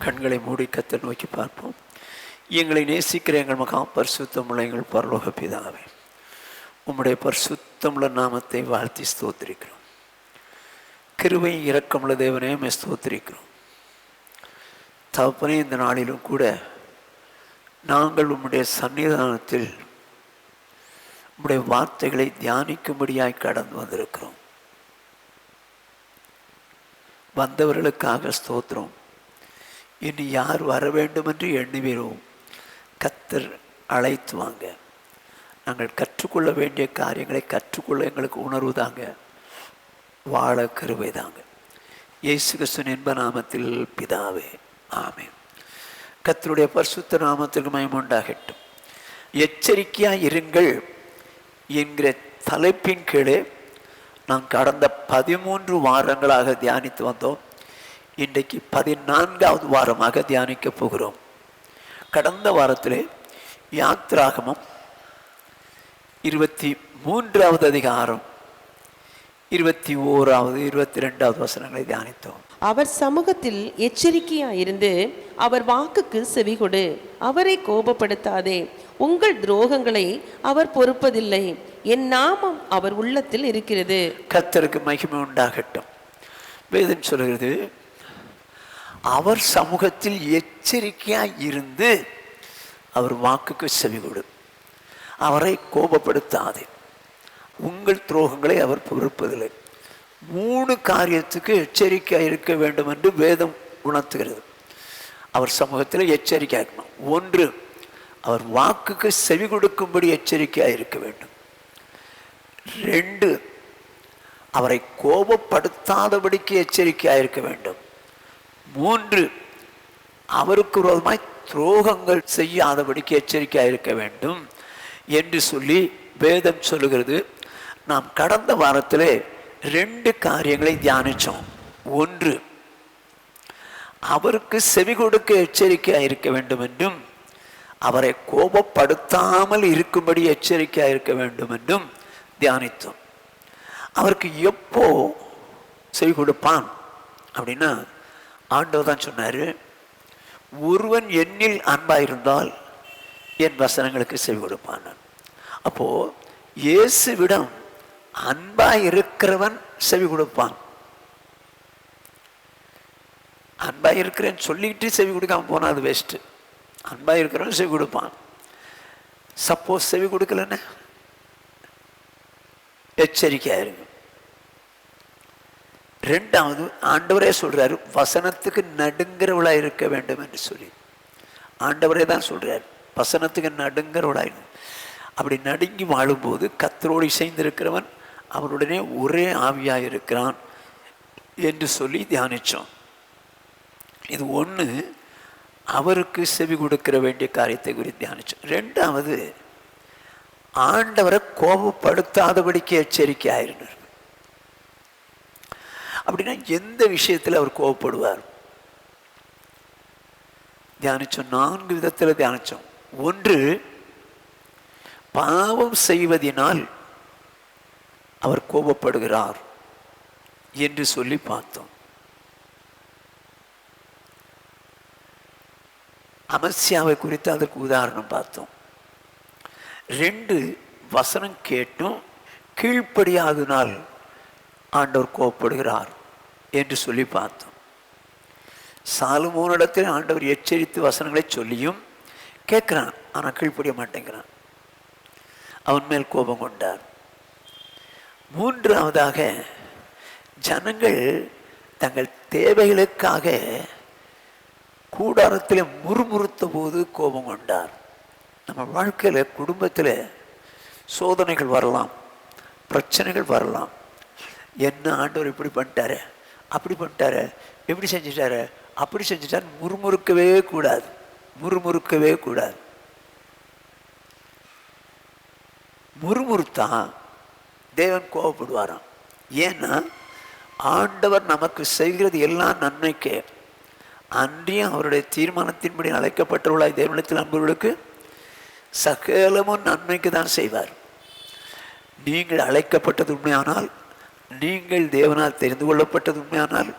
கண்களை மூடி கர்த்தரை நோக்கி பார்ப்போம். எங்களை நேசிக்கிற எங்கள் மகா பரிசுத்தமுள்ள எங்கள் பரலோக பிதாவே, உம்முடைய பரிசுத்தமுள்ள நாமத்தை வாழ்த்தி ஸ்தோத்திரிக்கிறோம். கிருபை இரக்கமுள்ள தேவனே உம்மை ஸ்தோத்திரிக்கிறோம். தகப்பனே, இந்த நாளிலும் கூட நாங்கள் உம்முடைய சன்னிதானத்தில் உம்முடைய வார்த்தைகளை தியானிக்கும்படியாய் கடந்து வந்திருக்கிறோம். வந்தவர்களுக்காக ஸ்தோத்திரம். இனி யார் வர வேண்டும் என்று எண்ணுவீரோம், கர்த்தர் அழைத்து வாங்க. நாங்கள் கற்றுக்கொள்ள வேண்டிய காரியங்களை கற்றுக்கொள்ள எங்களுக்கு உணர்வு தாங்க, வாழ கிருபை தாங்க. இயேசு கிறிஸ்துவின் இன்ப நாமத்தில் பிதாவே, ஆமென். கர்த்தருடைய பரிசுத்த நாமத்திற்கு மகிமை உண்டாகட்டும். எச்சரிக்கையாக இருங்கள் என்கிற தலைப்பின் கீழே நாம் கடந்த 13 வாரங்களாக தியானித்து வந்தோம். இன்றைக்கு 14வது வாரமாக தியானிக்க போகிறோம். கடந்த வாரத்திலே யாத்திராகமம் 23வது அதிகாரம் 21வது 22வது வசனங்களை தியானித்தோம். அவர் சமூகத்தில் எச்சரிக்கையாயிருந்து அவர் வாக்குக்கு செவிகொடு, அவரை கோபப்படுத்தாதே. உங்கள் துரோகங்களை அவர் பொறுப்பதில்லை, என் நாமம் அவர் உள்ளத்தில் இருக்கிறது. கர்த்தருக்கு மகிமை உண்டாகட்டும். வேதம் சொல்கிறது, அவர் சமூகத்தில் எச்சரிக்கையாய் இருந்து அவர் வாக்குக்கு செவிகொடு, அவரை கோபப்படுத்தாதே, உங்கள் துரோகங்களை அவர் பொறுப்பதில்லை. 3 காரியத்துக்கு எச்சரிக்கையாக இருக்க வேண்டும் என்று வேதம் உணர்த்துகிறது. அவர் சமூகத்தில் எச்சரிக்கையாக இருக்கணும். 1, அவர் வாக்குக்கு செவி கொடுக்கும்படி எச்சரிக்கையாக இருக்க வேண்டும். 2, அவரை கோபப்படுத்தாதபடிக்கு எச்சரிக்கையாக இருக்க வேண்டும். 3, அவருக்கு விரோதமாய் துரோகங்கள் செய்யாதபடிக்கு எச்சரிக்கையாக இருக்க வேண்டும் என்று சொல்லி வேதம் சொல்லுகிறது. நாம் கடந்த வாரத்திலே 2 காரியங்களை தியானித்தோம். 1, அவருக்கு செவி கொடுக்க எச்சரிக்கையாக இருக்க வேண்டும் என்றும், அவரை கோபப்படுத்தாமல் இருக்கும்படி எச்சரிக்கையாக இருக்க வேண்டும் என்றும் தியானித்தோம். அவருக்கு எப்போ செவி கொடுப்பான் அப்படின்னா, ஆண்டவர் தான் சொன்னார், ஒருவன் என்னில் அன்பாயிருந்தால் என் வசனங்களுக்கு செவி கொடுப்பான். அப்போ இயேசுவிடம் அன்பாய் இருக்கிறவன் செவி கொடுப்பான். அன்பாய் இருக்கிறேன்னு சொல்லிட்டு செவி கொடுக்காம போனா அது வேஸ்ட். அன்பாய் இருக்கிறவன் செவி கொடுப்பான். சப்போஸ் செவி கொடுக்கலன்னு எச்சரிக்கையா இருக்கு. 2வது, ஆண்டவரே சொல்றாரு, வசனத்துக்கு நடுங்கிறவளா இருக்க வேண்டும் என்று சொல்லி. ஆண்டவரே தான் சொல்றாரு, வசனத்துக்கு நடுங்கிறவளா இருக்கு. அப்படி நடுங்கி வாழும்போது கர்த்தரோடு இசைந்திருக்கிறவன் அவருடனே ஒரே ஆவியாக இருக்கிறான் என்று சொல்லி தியானித்தோம். இது 1, அவருக்கு செவி கொடுக்கிற வேண்டிய காரியத்தை குறித்து தியானித்தோம். 2வது, ஆண்டவரை கோபப்படுத்தாதபடிக்கு எச்சரிக்கையாக இருந்தார். அப்படின்னா எந்த விஷயத்தில் அவர் கோபப்படுவார் தியானித்தோம். 4 விதத்தில் தியானித்தோம். 1, பாவம் செய்வதினால் அவர் கோபப்படுகிறார் என்று சொல்லி பார்த்தோம். அமத்சியாவை குறித்து அதற்கு உதாரணம் பார்த்தோம். 2, வசனம் கேட்டும் கீழ்ப்படியாதனால் ஆண்டவர் கோபப்படுகிறார் என்று சொல்லி பார்த்தோம். சாலமோனிடத்தில் ஆண்டவர் எச்சரித்து வசனங்களை சொல்லியும் கேட்கிறான், ஆனால் கீழ்ப்படிய மாட்டேங்கிறான். அவன் மேல் கோபம் கொண்டார். 3வதாக, ஜனங்கள் தங்கள் தேவைகளுக்காக கூடாரத்தில் முறுமுறுத்த போது கோபம் கொண்டார். நம்ம வாழ்க்கையில் குடும்பத்தில் சோதனைகள் வரலாம், பிரச்சனைகள் வரலாம். என்ன ஆண்டவர் இப்படி பண்ணிட்டாரு, அப்படி பண்ணிட்டாரு, எப்படி செஞ்சிட்டாரு, அப்படி செஞ்சிட்டாரு, முறுமுறுக்கவே கூடாது. முறுமுறுக்கவே கூடாது. முறுமுறுத்தா தேவன் கோபப்படுவாராம். ஏன்னா ஆண்டவர் நமக்கு செய்கிறது எல்லாம் நன்மைக்கே, அன்றியும் அவருடைய தீர்மானத்தின்படி அழைக்கப்பட்டவர்களாய் தேவனிடத்தில் அன்பர்களுக்கு சகலமும் நன்மைக்கு தான் செய்வார். நீங்கள் அழைக்கப்பட்டது உண்மையானால், நீங்கள் தேவனால் தெரிந்து கொள்ளப்பட்டது உண்மையானால்,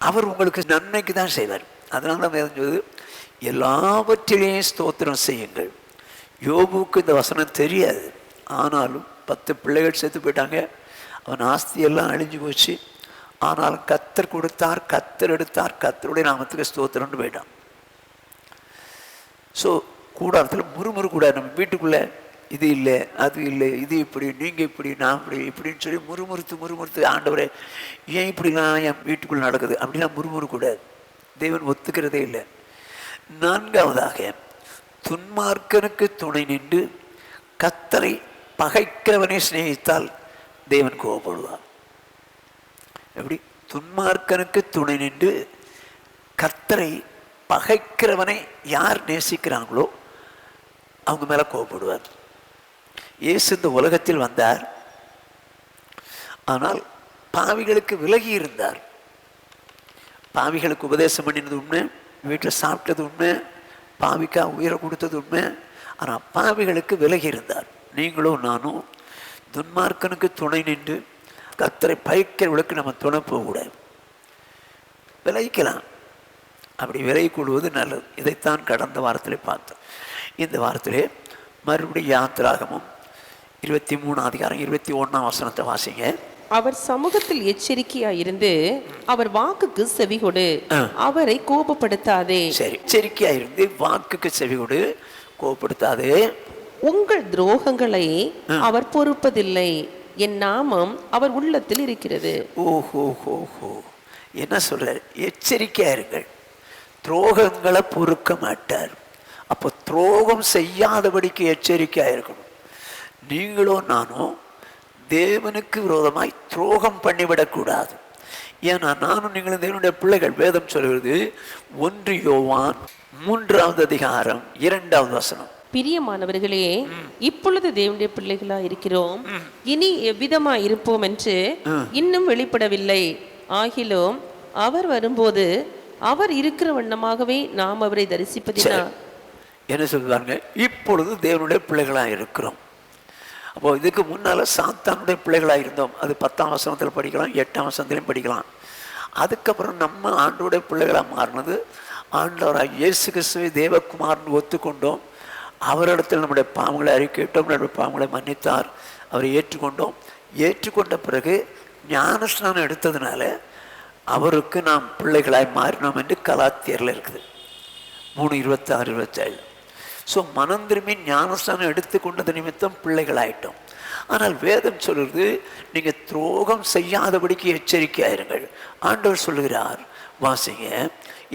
அவர் உங்களுக்கு நன்மைக்கு தான் செய்வார். அதனால வேதம் சொல்லுது, எல்லாவற்றிலேயும் ஸ்தோத்திரம் செய்யுங்கள். யோபுக்கு இந்த வசனம் தெரியாது, ஆனாலும் 10 பிள்ளைகள் செத்து போயிட்டாங்க, அவன் ஆஸ்தியெல்லாம் அழிஞ்சு போச்சு. ஆனாலும் கர்த்தர் கொடுத்தார், கர்த்தர் எடுத்தார், கர்த்தருடைய நாமத்துக்கு ஸ்தோத்திரம்னு போயிட்டான். ஸோ கூடாரத்தில் முறுமுறு கூடாது. நம்ம வீட்டுக்குள்ளே இது இல்லை, அது இல்லை, இது இப்படி, நீங்கள் இப்படி, நான் இப்படி, இப்படின்னு சொல்லி முறுமுறுத்து ஆண்டவரே ஏன் இப்படிலாம் என் வீட்டுக்குள்ளே நடக்குது அப்படிலாம் முறுமுறு கூடாது. தேவன் ஒத்துக்கிறதே இல்லை. 4வதாக, துன்மார்க்கனுக்கு துணை நின்று கர்த்தரை பகைக்கிறவனை சிநேகித்தால் தேவன் கோபப்படுவார். எப்படி? துன்மார்க்கனுக்கு துணை நின்று கர்த்தரை பகைக்கிறவனை யார் நேசிக்கிறாங்களோ அவங்க மேலே கோபப்படுவார். இயேசு இந்த உலகத்தில் வந்தார், ஆனால் பாவிகளுக்கு விலகி இருந்தார். பாவிகளுக்கு உபதேசம் பண்ணினது உண்மை, வீட்டில் சாப்பிட்டது உண்மை, பாவிக்கா உயிரை கொடுத்தது உண்மை. ஆனால் பாவிகளுக்கு விலகி இருந்தார். நீங்களும் நானும் துன்மார்க்கனுக்கு துணை நின்று கர்த்தரை பகைக்கிறவர்களுக்கு நம்ம துணை போகக்கூடாது. விலகிக்கலாம், அப்படி விலகி கொள்வது நல்லது. இதைத்தான் கடந்த வாரத்திலே பார்த்தோம். இந்த வாரத்திலே மறுபடியும் யாத்திராகமும் 23 அதிகாரம் 21 வசனத்தை வாசிங்க. அவர் சமூகத்தில் எச்சரிக்கையாயிருந்து அவர் வாக்குக்கு செவிகொடு, அவரை கோபப்படுத்தாதே. சரி, எச்சரிக்கையாயிருந்து வாக்குக்கு செவிகொடு, கோபப்படுத்தாதே. உங்கள் துரோகங்களை அவர் பொறுப்பதில்லை, என் நாமம் அவர் உள்ளத்தில் இருக்கிறது. ஓஹோ ஹோ ஹோ, என்ன சொல்றாரு? எச்சரிக்கையா இருங்கள், துரோகங்களை பொறுக்க மாட்டார். அப்போ துரோகம் செய்யாதபடிக்கு எச்சரிக்கையா இருக்கணும். நீங்களோ நானோ தேவனுக்கு விரோதமாய் துரோகம் பண்ணிவிடக்கூடாது. ஏன்னா நானும் நீங்களும் தேவனுடைய பிள்ளைகள். வேதம் சொல்கிறது 1 யோவான் 3வது அதிகாரம் 2வது வசனம். பிரியமானவர்களே, இப்பொழுது தேவனுடைய பிள்ளைகளா இருக்கிறோம், இனி எவ்விதமா இருப்போம் என்று இன்னும் வெளிப்படவில்லை. ஆகிலும் அவர் வரும்போது அவர் இருக்கிற வண்ணமாகவே நாம் அவரை தரிசிப்பதினால். என்ன சொல்றாங்க? இப்பொழுது தேவனுடைய பிள்ளைகளா இருக்கிறோம். அப்போ இதுக்கு முன்னால சாத்தானுடைய பிள்ளைகளா இருந்தோம். அது 10ஆம் வசனத்தில் படிக்கலாம், 8ஆம் வசனத்திலையும் படிக்கலாம். அதுக்கப்புறம் நம்ம ஆண்டோடைய பிள்ளைகளா மாறினது, ஆண்டவராக இயேசு கிறிஸ்துவை தேவகுமார்னு ஒத்துக்கொண்டோம். அவரிடத்தில் நம்முடைய பாவங்களை அறிக்கையிட்டோம், நம்முடைய பாவங்களை மன்னித்தார், அவரை ஏற்றுக்கொண்டோம். ஏற்றுக்கொண்ட பிறகு ஞானஸ்நானம் எடுத்ததுனால அவருக்கு நாம் பிள்ளைகளாய் மாறினோம் என்று கலாத்தியரில் இருக்குது 3:26-27. ஸோ மனம் திரும்பி ஞானஸ்நானம் எடுத்துக்கொண்டது நிமித்தம் பிள்ளைகளாயிட்டோம். ஆனால் வேதம் சொல்கிறது, நீங்கள் துரோகம் செய்யாதபடிக்கு எச்சரிக்கையாயிருங்கள். ஆண்டவர் சொல்லுகிறார், வாசிங்க,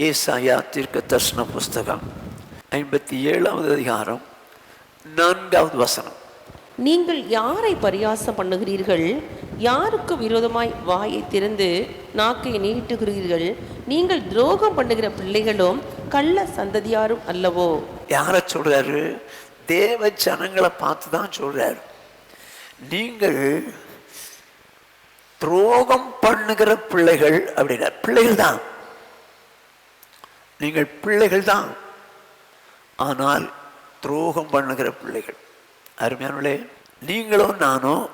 ஏசாயா தீர்க்க தரிசன புஸ்தகம் 57வது அதிகாரம் 4வது வசனம். நீங்கள் யாரை பரியாசம் பண்ணுகிறீர்கள்? யாருக்கு விரோதமாய் வாயை திறந்து நாக்கை நீட்டுகிறீர்கள்? நீங்கள் துரோகம் பண்ணுகிற பிள்ளைகளும் கள்ள சந்ததியாரும் அல்லவோ? யாரை சொல்றாரு? தேவ ஜனங்களை பார்த்து தான் சொல்றாரு. நீங்கள் துரோகம் பண்ணுகிற பிள்ளைகள் அப்படின்னா, பிள்ளைகள் தான், நீங்கள் பிள்ளைகள் தான், ஆனால் துரோகம் பண்ணுகிற பிள்ளைகள். அருமையானவர்களே, நீங்களும் நானும்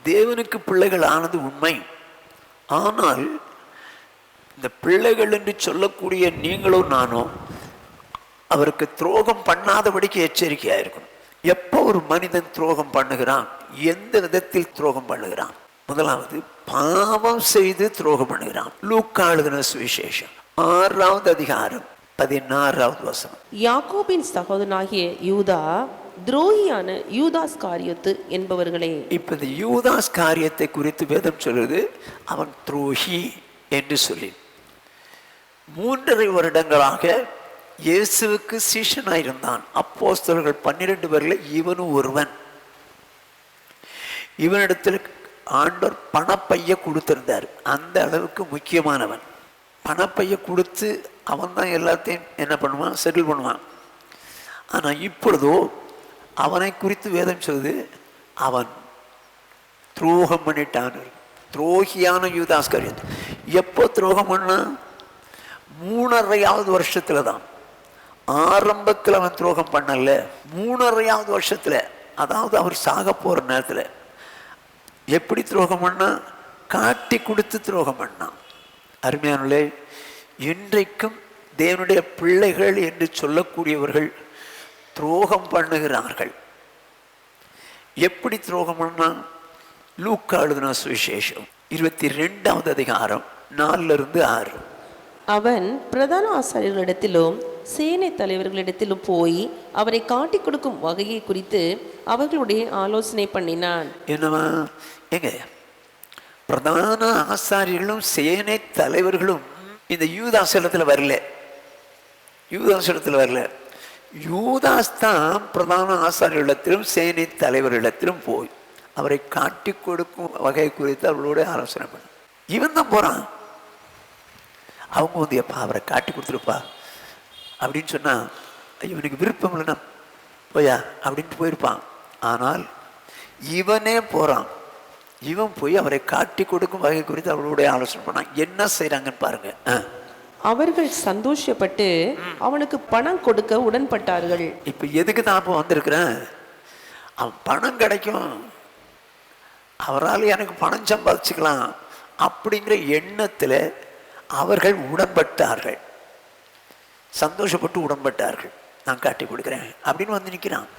தேவனுக்கு பிள்ளைகள் ஆனது உண்மை. ஆனால் இந்த பிள்ளைகள் என்று சொல்லக்கூடிய நீங்களும் நானும் அவருக்கு துரோகம் பண்ணாதபடிக்கு எச்சரிக்கையாக இருக்கணும். எப்போ ஒரு மனிதன் துரோகம் பண்ணுகிறான், எந்த விதத்தில் துரோகம் பண்ணுகிறான்? முதலாவது, பாவம் செய்து துரோகம் பண்ணுகிறான். லூக்கா எழுதின சுவிசேஷம் 6வது அதிகாரம் 16வது வசனம். யாக்கோபின் சகோதரனாகிய யூதா துரோகியான யூதாஸ் காரியத்து என்பவர்களே. இப்ப இந்த யூதாஸ் காரியத்தை குறித்து வேதம் சொல்லுது, அவன் துரோகி என்று சொல்லி 3.5 வருடங்களாக இயேசுவுக்கு சீஷனாயிருந்தான். அப்போஸ்தலர்கள் 12 பேரில் இவனும் ஒருவன். இவனிடத்தில் ஆண்டவர் பணப்பைய கொடுத்திருந்தார். அந்த அளவுக்கு முக்கியமானவன். பணப்பைய கொடுத்து அவன் தான் எல்லாத்தையும் என்ன பண்ணுவான், செட்டில் பண்ணுவான். ஆனால் இப்பொழுதோ அவனை குறித்து வேதம் சொல்லுது, அவன் துரோகம் பண்ணிட்டான். துரோகியான யூதாஸ் காரியத்தை எப்போ துரோகம் பண்ணா? 3.5வது வருஷத்துல தான். ஆரம்பத்தில் அவன் துரோகம் பண்ணல, 3.5வது வருஷத்துல, அதாவது அவர் சாக போற நேரத்தில் எப்படி துரோகம் பண்ணா? காட்டி கொடுத்து துரோகம் பண்ணான். அருமையானவர்களே, இன்றைக்கும் தேவனுடைய பிள்ளைகள் என்று சொல்லக்கூடியவர்கள் துரோகம் பண்ணுகிறார்கள். எப்படி துரோகம் பண்ணா? லூக்கா எழுதின சுவிசேஷம் 22வது அதிகாரம் 4-6. அவன் பிரதான ஆசாரியர்களிடத்திலும் சேனை தலைவர்களிடத்திலும் போய் அவரை காட்டிக் கொடுக்கும் வகையை குறித்து அவர்களுடைய ஆலோசனை பண்ணினான். என்னவா? எங்க பிரதான ஆசாரியர்களும் சேனை தலைவர்களும் இந்த யூதாஸ் இடத்துல வரல. யூதாஸ் தான் பிரதான ஆசாரியர்களிடத்திலும் சேனை தலைவர்களிடத்திலும் போய் அவரை காட்டி கொடுக்கும் வகை குறித்து அவர்களோட ஆலோசனை பண்ண. இவன் தான் போறான். அவங்க வந்து எப்பா அவரை காட்டி கொடுத்துருப்பா அப்படின்னு சொன்னா இவனுக்கு விருப்பம் இல்லைன்னா போயா அப்படின்ட்டு போயிருப்பான். ஆனால் இவனே போறான். இவன் போய் அவரை காட்டி கொடுக்கும் வகை குறித்து அவர்களுடைய ஆலோசனை பண்ணான். என்ன செய்யறாங்கன்னு பாருங்க. அவர்கள் சந்தோஷப்பட்டு அவனுக்கு பணம் கொடுக்க உடன்பட்டார்கள். இப்ப எதுக்கு தான் அப்போ வந்திருக்கிறேன்? அவன் பணம் கிடைக்கும், அவரால் எனக்கு பணம் சம்பாதிச்சுக்கலாம் அப்படிங்கிற எண்ணத்தில் அவர்கள் உடன்பட்டார்கள். சந்தோஷப்பட்டு உடன்பட்டார்கள். நான் காட்டி கொடுக்குறேன் அப்படின்னு வந்து நிற்கிறான்.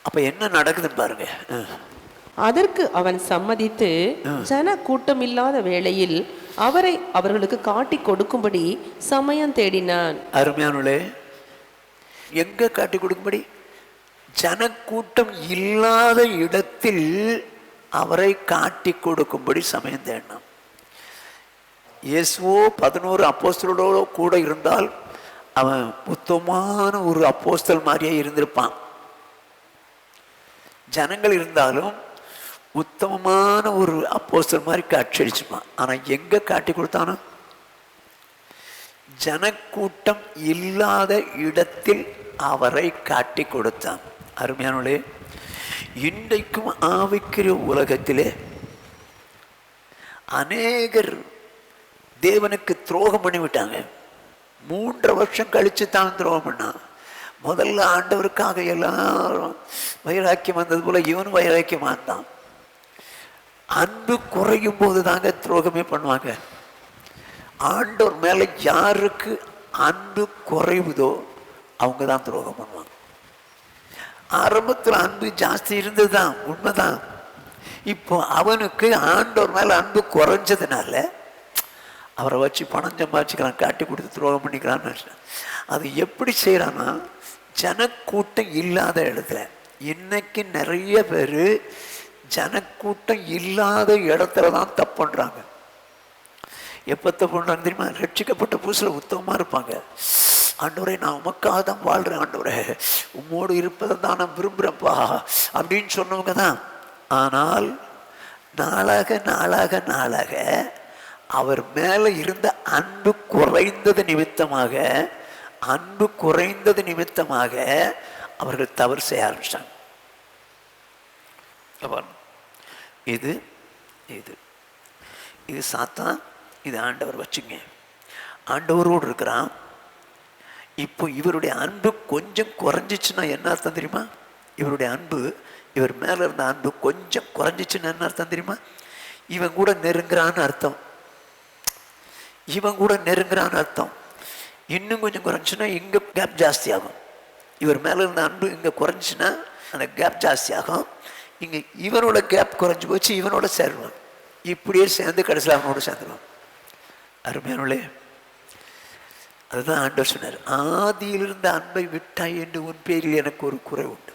அப்போ என்ன நடக்குதுன்னு பாருங்க. அதற்கு அவன் சம்மதித்து ஜன கூட்டம் இல்லாத வேளையில் அவரை அவர்களுக்கு காட்டி கொடுக்கும்படி சமயம் தேடினான். அருமையானே, எங்க காட்டி கொடுக்கும்படி? ஜனக்கூட்டம் இல்லாத இடத்தில் அவரை காட்டி கொடுக்கும்படி சமயம் தேடினான். இயேசுவோ 11 அப்போஸ்தலரோடு கூட இருந்தால் அவன் உத்தமமான ஒரு அப்போஸ்தல் மாதிரியே இருந்திருப்பான். ஜனங்கள் இருந்தாலும் உத்தமமான ஒரு அப்போஸ்தல் மாதிரி காட்சியளிச்சுப்பான். ஆனா எங்க காட்டி கொடுத்தானோ? ஜனக்கூட்டம் இல்லாத இடத்தில் அவரை காட்டி கொடுத்தான். அருமையானே, இன்றைக்கும் ஆவிக்கிற உலகத்திலே அநேகர் தேவனுக்கு துரோகம் பண்ணிவிட்டாங்க. 3 வருஷம் கழிச்சு தான் துரோகம் பண்ணான். முதல்ல ஆண்டவருக்காக எல்லாரும் வைராக்கியம் வந்தது போல இவனும் வைராக்கியமா இருந்தான். அன்பு குறையும் போது தாங்க துரோகமே பண்ணுவாங்க. ஆண்டவர் மேல யாருக்கு அன்பு குறைவுதோ அவங்க தான் துரோகம் பண்ணுவாங்க. ஆரம்பத்தில் அன்பு ஜாஸ்தி இருந்ததுதான், உண்மைதான். இப்போ அவனுக்கு ஆண்டவர் மேல அன்பு குறைஞ்சதுனால அவரை வச்சு பணம் சம்பாதிச்சுக்கிறான், காட்டி கொடுத்து துரோகம் பண்ணிக்கிறான்னு. அது எப்படி செய்யறான்னா, ஜனக்கூட்டம் இல்லாத இடத்துல. இன்னைக்கு நிறைய பேர் ஜனக்கூட்டம் இல்லாத இடத்துல தான் தப்பு பண்றாங்க. எப்ப தப்பு பண்றாங்க தெரியுமா? ரட்சிக்கப்பட்ட புதுசுல உத்தமமா இருப்பாங்க. ஆண்டவரே, நான் உமக்காக தான் வாழ்றேன், ஆண்டவரே உம்மோடு இருப்பதை தான் நான் விரும்புறேன்ப்பா அப்படின்னு சொன்னவங்க தான். ஆனால் நாளாக நாளாக நாளாக அவர் மேல இருந்த அன்பு குறைந்தது நிமித்தமாக அவர்கள் தவறு செய்ய ஆரம்பிச்சாங்க. இது இது இது சாத்தான், இது ஆண்டவர் வச்சுங்க. ஆண்டவரோடு இருக்கிறான். இப்போ இவருடைய அன்பு கொஞ்சம் குறைஞ்சிச்சுன்னா என்ன அர்த்தம் தெரியுமா? இவருடைய அன்பு, இவர் மேல இருந்த அன்பு கொஞ்சம் குறைஞ்சிச்சுன்னா என்ன அர்த்தம் தெரியுமா? இவன் கூட நெருங்குறான்னு அர்த்தம். இன்னும் கொஞ்சம் குறைஞ்சுன்னா இங்க கேப் ஜாஸ்தி ஆகும். இவர் மேல இருந்த அன்பு இங்க குறைஞ்சுன்னா அந்த கேப் ஜாஸ்தி ஆகும். இங்க இவனோட கேப் குறைஞ்சு போச்சு, இவனோட சேருவான். இப்படியே சேர்ந்து கடைசியில் அவனோட சேர்ந்துருவான். அருமையானே, அதுதான் ஆண்டவர் சொன்னார், ஆதியிலிருந்த அன்பை விட்டாய் என்று உன் பேரில் எனக்கு ஒரு குறை உண்டு.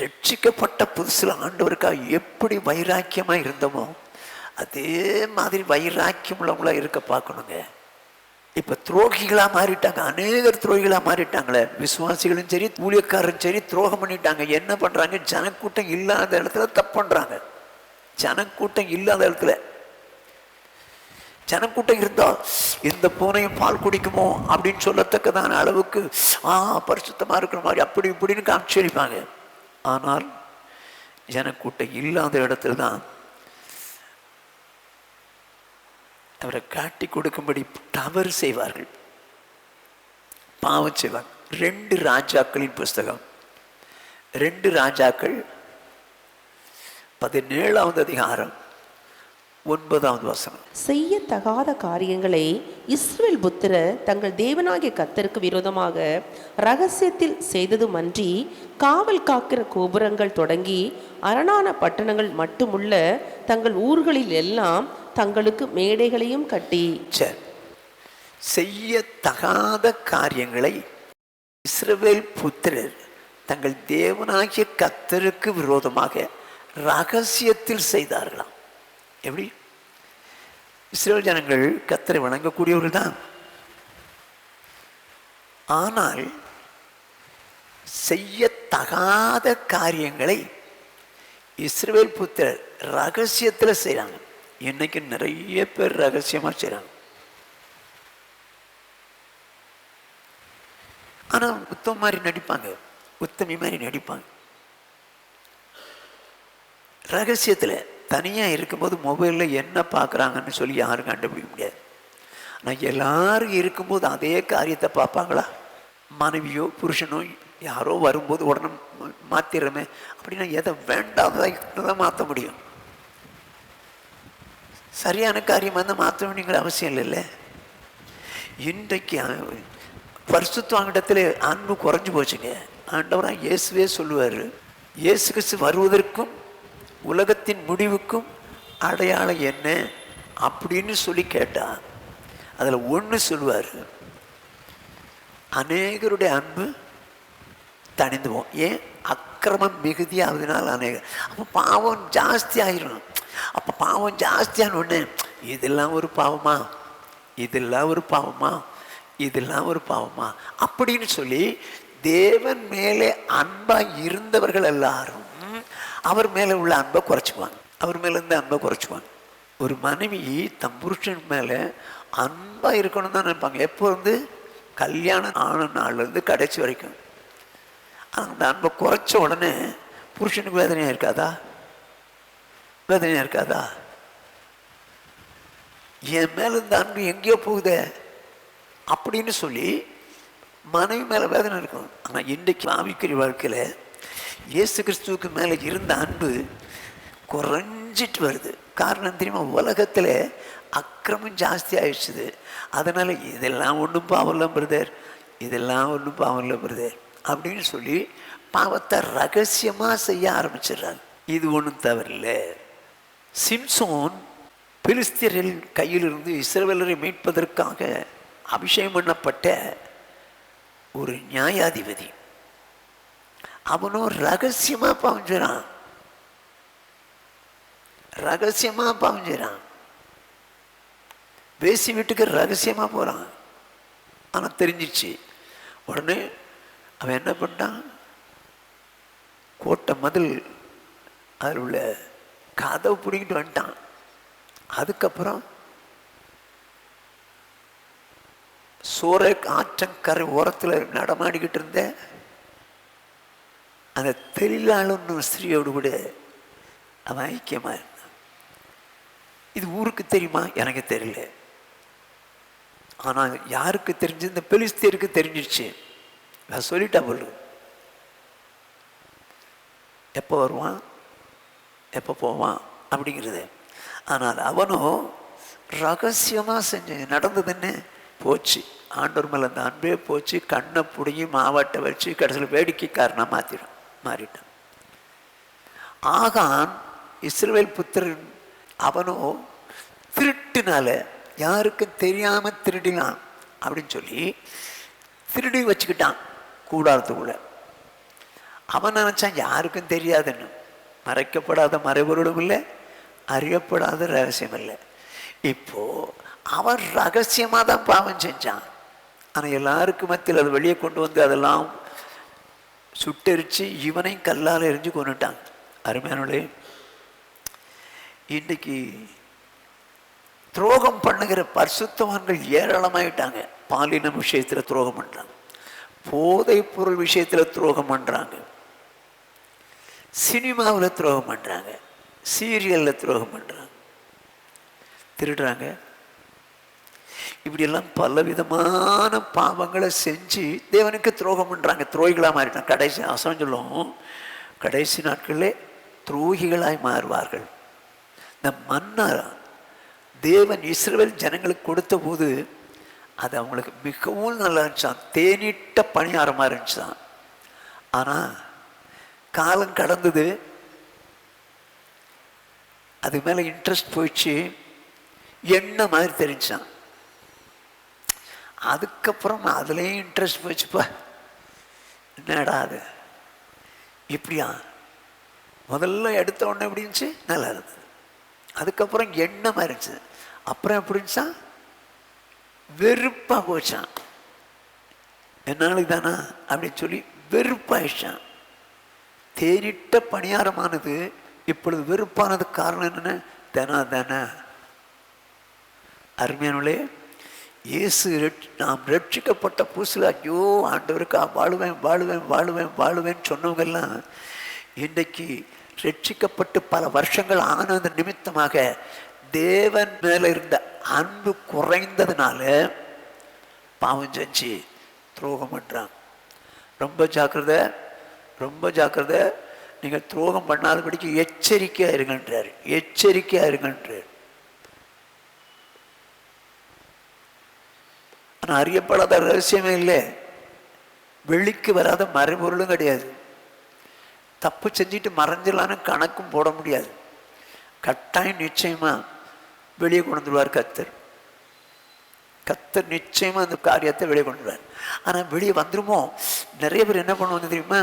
ரட்சிக்கப்பட்ட புதுசுல ஆண்டவருக்காக எப்படி வைராக்கியமா இருந்தோமோ அதே மாதிரி வைராக்கியம் உள்ளவங்களா இருக்க பார்க்கணுங்க. இப்ப துரோகிகளா மாறிட்டாங்க, அநேகர் துரோகிகளா மாறிட்டாங்களே. விசுவாசிகளும் சரி, ஊழியக்காரரும் சரி துரோகம் பண்ணிட்டாங்க. என்ன பண்றாங்க? ஜனக்கூட்டம் இல்லாத இடத்துல தப்பு பண்றாங்க. ஜனக்கூட்டம் இல்லாத இடத்துல. ஜனக்கூட்டம் இருந்தா எந்த பூனையும் பால் குடிக்குமோ அப்படின்னு சொல்லத்தக்கதான அளவுக்கு பரிசுத்தமா இருக்கிற மாதிரி அப்படி இப்படின்னு காட்சியளிப்பாங்க. ஆனால் ஜனக்கூட்டம் இல்லாத இடத்துல தான் அவரை காட்டி கொடுக்கும்படி தவறு செய்வார்கள், பாவம் செய்வாங்க. 2 ராஜாக்களின் புஸ்தகம் 2 ராஜாக்கள் 17வது அதிகாரம் 9வது வசனம். செய்யத்தகாத காரியங்களை இஸ்ரவேல் புத்திரர் தங்கள் தேவனாகிய கர்த்தருக்கு விரோதமாக ரகசியத்தில் செய்ததுமன்றி, காவல் காக்கிற கோபுரங்கள் தொடங்கி அரணான பட்டணங்கள் மட்டுமுள்ள தங்கள் ஊர்களில் எல்லாம் தங்களுக்கு மேடைகளையும் கட்டி. சரி, செய்யத்தகாத காரியங்களை இஸ்ரவேல் புத்திரர் தங்கள் தேவனாகிய கர்த்தருக்கு விரோதமாக ரகசியத்தில் செய்தார்களாம். எப்படி? இஸ்ரவேல் ஜனங்கள் கர்த்தரை வணங்கக்கூடியவர்கள் தான். ஆனால் செய்யத்தகாத காரியங்களை இஸ்ரவேல் புத்திரர் ரகசியத்தில் செய்கிறாங்க. இன்னைக்கு நிறைய பேர் ரகசியமாக செய்கிறாங்க. ஆனால் உத்தம மாதிரி நடிப்பாங்க, உத்தமி மாதிரி நடிப்பாங்க. ரகசியத்தில் தனியாக இருக்கும்போது மொபைலில் என்ன பார்க்குறாங்கன்னு சொல்லி யாரும் கண்டுபிடிக்க முடியாது. ஆனால் எல்லாரும் இருக்கும்போது அதே காரியத்தை பார்ப்பாங்களா? மனைவியோ புருஷனோ யாரோ வரும்போது உடனே மாற்றிடுறமே அப்படின்னா எதை வேண்டாததை மாற்ற முடியும். சரியான காரியமாக இருந்தால் மாற்ற வேண்டியங்கிற அவசியம் இல்லைல்ல. இன்றைக்கு பரிசுத்தவானிடத்தில் அன்பு குறைஞ்சி போச்சுங்க. ஆண்டவராக இயேசுவே சொல்லுவார், இயேசு கிறிஸ்து வருவதற்கும் உலகத்தின் முடிவுக்கும் அடையாளம் என்ன அப்படின்னு சொல்லி கேட்டால் அதில் ஒன்று சொல்லுவார், அநேகருடைய அன்பு தணிந்து போகும். ஏன்? அக்கிரமம் மிகுதியாவதுனால அநேகர். அப்போ பாவம் ஜாஸ்தி ஆயிரும். அப்போ பாவம் ஜாஸ்தியான ஒன்று, இதெல்லாம் ஒரு பாவமா, இதெல்லாம் ஒரு பாவமா, இதெல்லாம் ஒரு பாவமா அப்படின்னு சொல்லி தேவன் மேலே அன்பாக இருந்தவர்கள் எல்லாரும் அவர் மேலே உள்ள அன்பை குறைச்சிக்குவாங்க. அவர் மேலே இருந்து அன்பை குறைச்சிக்குவாங்க. ஒரு மனைவி தம் புருஷன் மேலே அன்பாக இருக்கணும் தான் நினைப்பாங்க. எப்போ வந்து கல்யாணம் ஆன நாள்லேருந்து கடைசி வரைக்கும். அந்த அன்பை குறைச்ச உடனே புருஷனுக்கு வேதனையாக இருக்காதா? வேதனையாக இருக்காதா? என் மேலே இந்த அன்பு எங்கேயோ போகுதே அப்படின்னு சொல்லி மனைவி மேலே வேதனை இருக்கும். ஆனால் இன்றைக்கு ஆவிக்குரிய வாழ்க்கையில் இயேசு கிறிஸ்துவுக்கு மேலே இருந்த அன்பு குறைஞ்சிட்டு வருது. காரணம் தெரியுமா? உலகத்தில் அக்கிரமம் ஜாஸ்தி ஆயிடுச்சுது. அதனால் இதெல்லாம் ஒன்றும் பாவம் இல்லை பிரதர், இதெல்லாம் ஒன்றும் பாவம் இல்லை பிரதர் அப்படின்னு சொல்லி பாவத்தை ரகசியமாக செய்ய ஆரம்பிச்சிடுறாங்க. இது ஒன்றும் தவறில்லை. சிம்சோன் பெலிஸ்தியரின் கையிலிருந்து இஸ்ரவேலரை மீட்பதற்காக அபிஷேகம் பண்ணப்பட்ட ஒரு நியாயாதிபதி. அவனும் ரகசியமாக பாவம் செய்கிறான், ரகசியமாக பாவம் செய்கிறான். பேசி வீட்டுக்கு ரகசியமாக போகிறான். ஆனால் தெரிஞ்சிச்சு. உடனே அவன் என்ன பண்ணிட்டான்? கோட்டை மதில் அதில் உள்ள கதவு பிடிங்கிட்டு வந்துட்டான். அதுக்கப்புறம் சோரக் ஆற்றங்கரை ஓரத்தில் நடமாடிக்கிட்டு இருந்த அந்த தெளிலாளன்னு ஸ்திரீயோடு கூட அவன் ஐக்கியமாக இருந்தான். இது ஊருக்கு தெரியுமா? எனக்கு தெரியல. ஆனால் யாருக்கு தெரிஞ்சு? இந்த பெலிஸ்தியருக்கு தெரிஞ்சிடுச்சு. நான் சொல்லிட்டா போல, எப்போ வருவான் எப்போ போவான் அப்படிங்கிறது. ஆனால் அவனும் ரகசியமாக செஞ்சு நடந்ததுன்னு போச்சு. ஆண்டவர் மேலே அந்த அன்பே போச்சு. கண்ணை பிடுங்கி மாவாட்டை வச்சு கடைசியில் வேடிக்கைக்காரனாக மாறிட்டான். ஆகான் இஸ்ரவேல் புத்திரன். அவனும் திருட்டுனால யாருக்கும் தெரியாமல் திருடினான் அப்படின்னு சொல்லி திருடி வச்சுக்கிட்டான் கூடாரத்துக்குள்ள. அவன் நினச்சான் யாருக்கும் தெரியாதுன்னு. மறைக்கப்படாத மறைபொருளும் இல்லை, அறியப்படாத ரகசியம் இல்லை. இப்போ அவன் ரகசியமாக தான் பாவம் செஞ்சான். ஆனால் எல்லாருக்கும் மத்தியில் அதை வெளியே கொண்டு வந்து அதெல்லாம் சுட்டெரிச்சு இவனையும் கல்லால் எரிஞ்சு கொண்டுட்டாங்க. அருமையானே, இன்றைக்கு துரோகம் பண்ணுகிற பரிசுத்தவான்கள் ஏராளமாயிட்டாங்க. பாலின விஷயத்தில் துரோகம் பண்ணுறாங்க, போதைப் பொருள் விஷயத்தில் துரோகம் பண்ணுறாங்க, சினிமாவில் துரோகம் பண்ணுறாங்க, சீரியலில் துரோகம் பண்ணுறாங்க, திருடுறாங்க. இப்படியெல்லாம் பலவிதமான பாவங்களை செஞ்சு தேவனுக்கு துரோகம் பண்ணுறாங்க. துரோகிகளாக மாறிட்டாங்க. கடைசி அவசரம் சொல்லும், கடைசி நாட்களில் துரோகிகளாய் மாறுவார்கள். இந்த மன்னா தேவன் இஸ்ரவேல் ஜனங்களுக்கு கொடுத்த போது அது அவங்களுக்கு மிகவும் நல்லா இருந்துச்சான், தேனிட்ட பணியாரமாக இருந்துச்சான். ஆனால் காலம் கடந்தது, அது மேலே இன்ட்ரெஸ்ட் போயிடுச்சு, எண்ணெய் மாதிரி தெரிஞ்சான். அதுக்கப்புறம் அதுலேயும் இன்ட்ரெஸ்ட் போயிடுச்சுப்பா, என்னடா அது இப்படியா, முதல்ல எடுத்த உடனே எப்படி இருந்துச்சு, நல்லா இருந்தது. அதுக்கப்புறம் எண்ணெய் மாதிரி இருந்துச்சு, அப்புறம் எப்படி இருந்துச்சான், வெறுப்பாக போச்சான். என்னாலும் தானா அப்படின்னு சொல்லி வெறுப்பாயிடுச்சான். தேனிட்ட பணியாரமானது இப்பொழுது வெறுப்பானது காரணம் என்னென்ன, தானா. அருமையானே, இயேசு நாம் ரட்சிக்கப்பட்ட புதுசில் ஐயோ ஆண்டவருக்கா வாழுவேன் சொன்னவங்கெல்லாம் இன்றைக்கு ரட்சிக்கப்பட்டு பல வருஷங்கள் ஆனது நிமித்தமாக தேவன் மேலே இருந்த அன்பு குறைந்ததுனால பாவம் செஞ்சு துரோகம் பண்ணுறான். ரொம்ப ஜாக்கிரதை, நீங்கள் துரோகம் பண்ணாதபடிக்கு எச்சரிக்கையாக இருங்கன்றார். ஆனால் அறியப்படாத ரகசியமே இல்லை, வெளிக்கு வராத மறைபொருளும் கிடையாது. தப்பு செஞ்சுட்டு மறைஞ்சிடலான்னு கணக்கும் போட முடியாது. கட்டாயம் நிச்சயமாக வெளியே கொண்டு வந்துடுவார் கர்த்தர் நிச்சயமாக அந்த காரியத்தை வெளியே கொண்டு வருவார். ஆனால் வெளியே வந்துருமோ, நிறைய பேர் என்ன பண்ணுவாங்க தெரியுமா,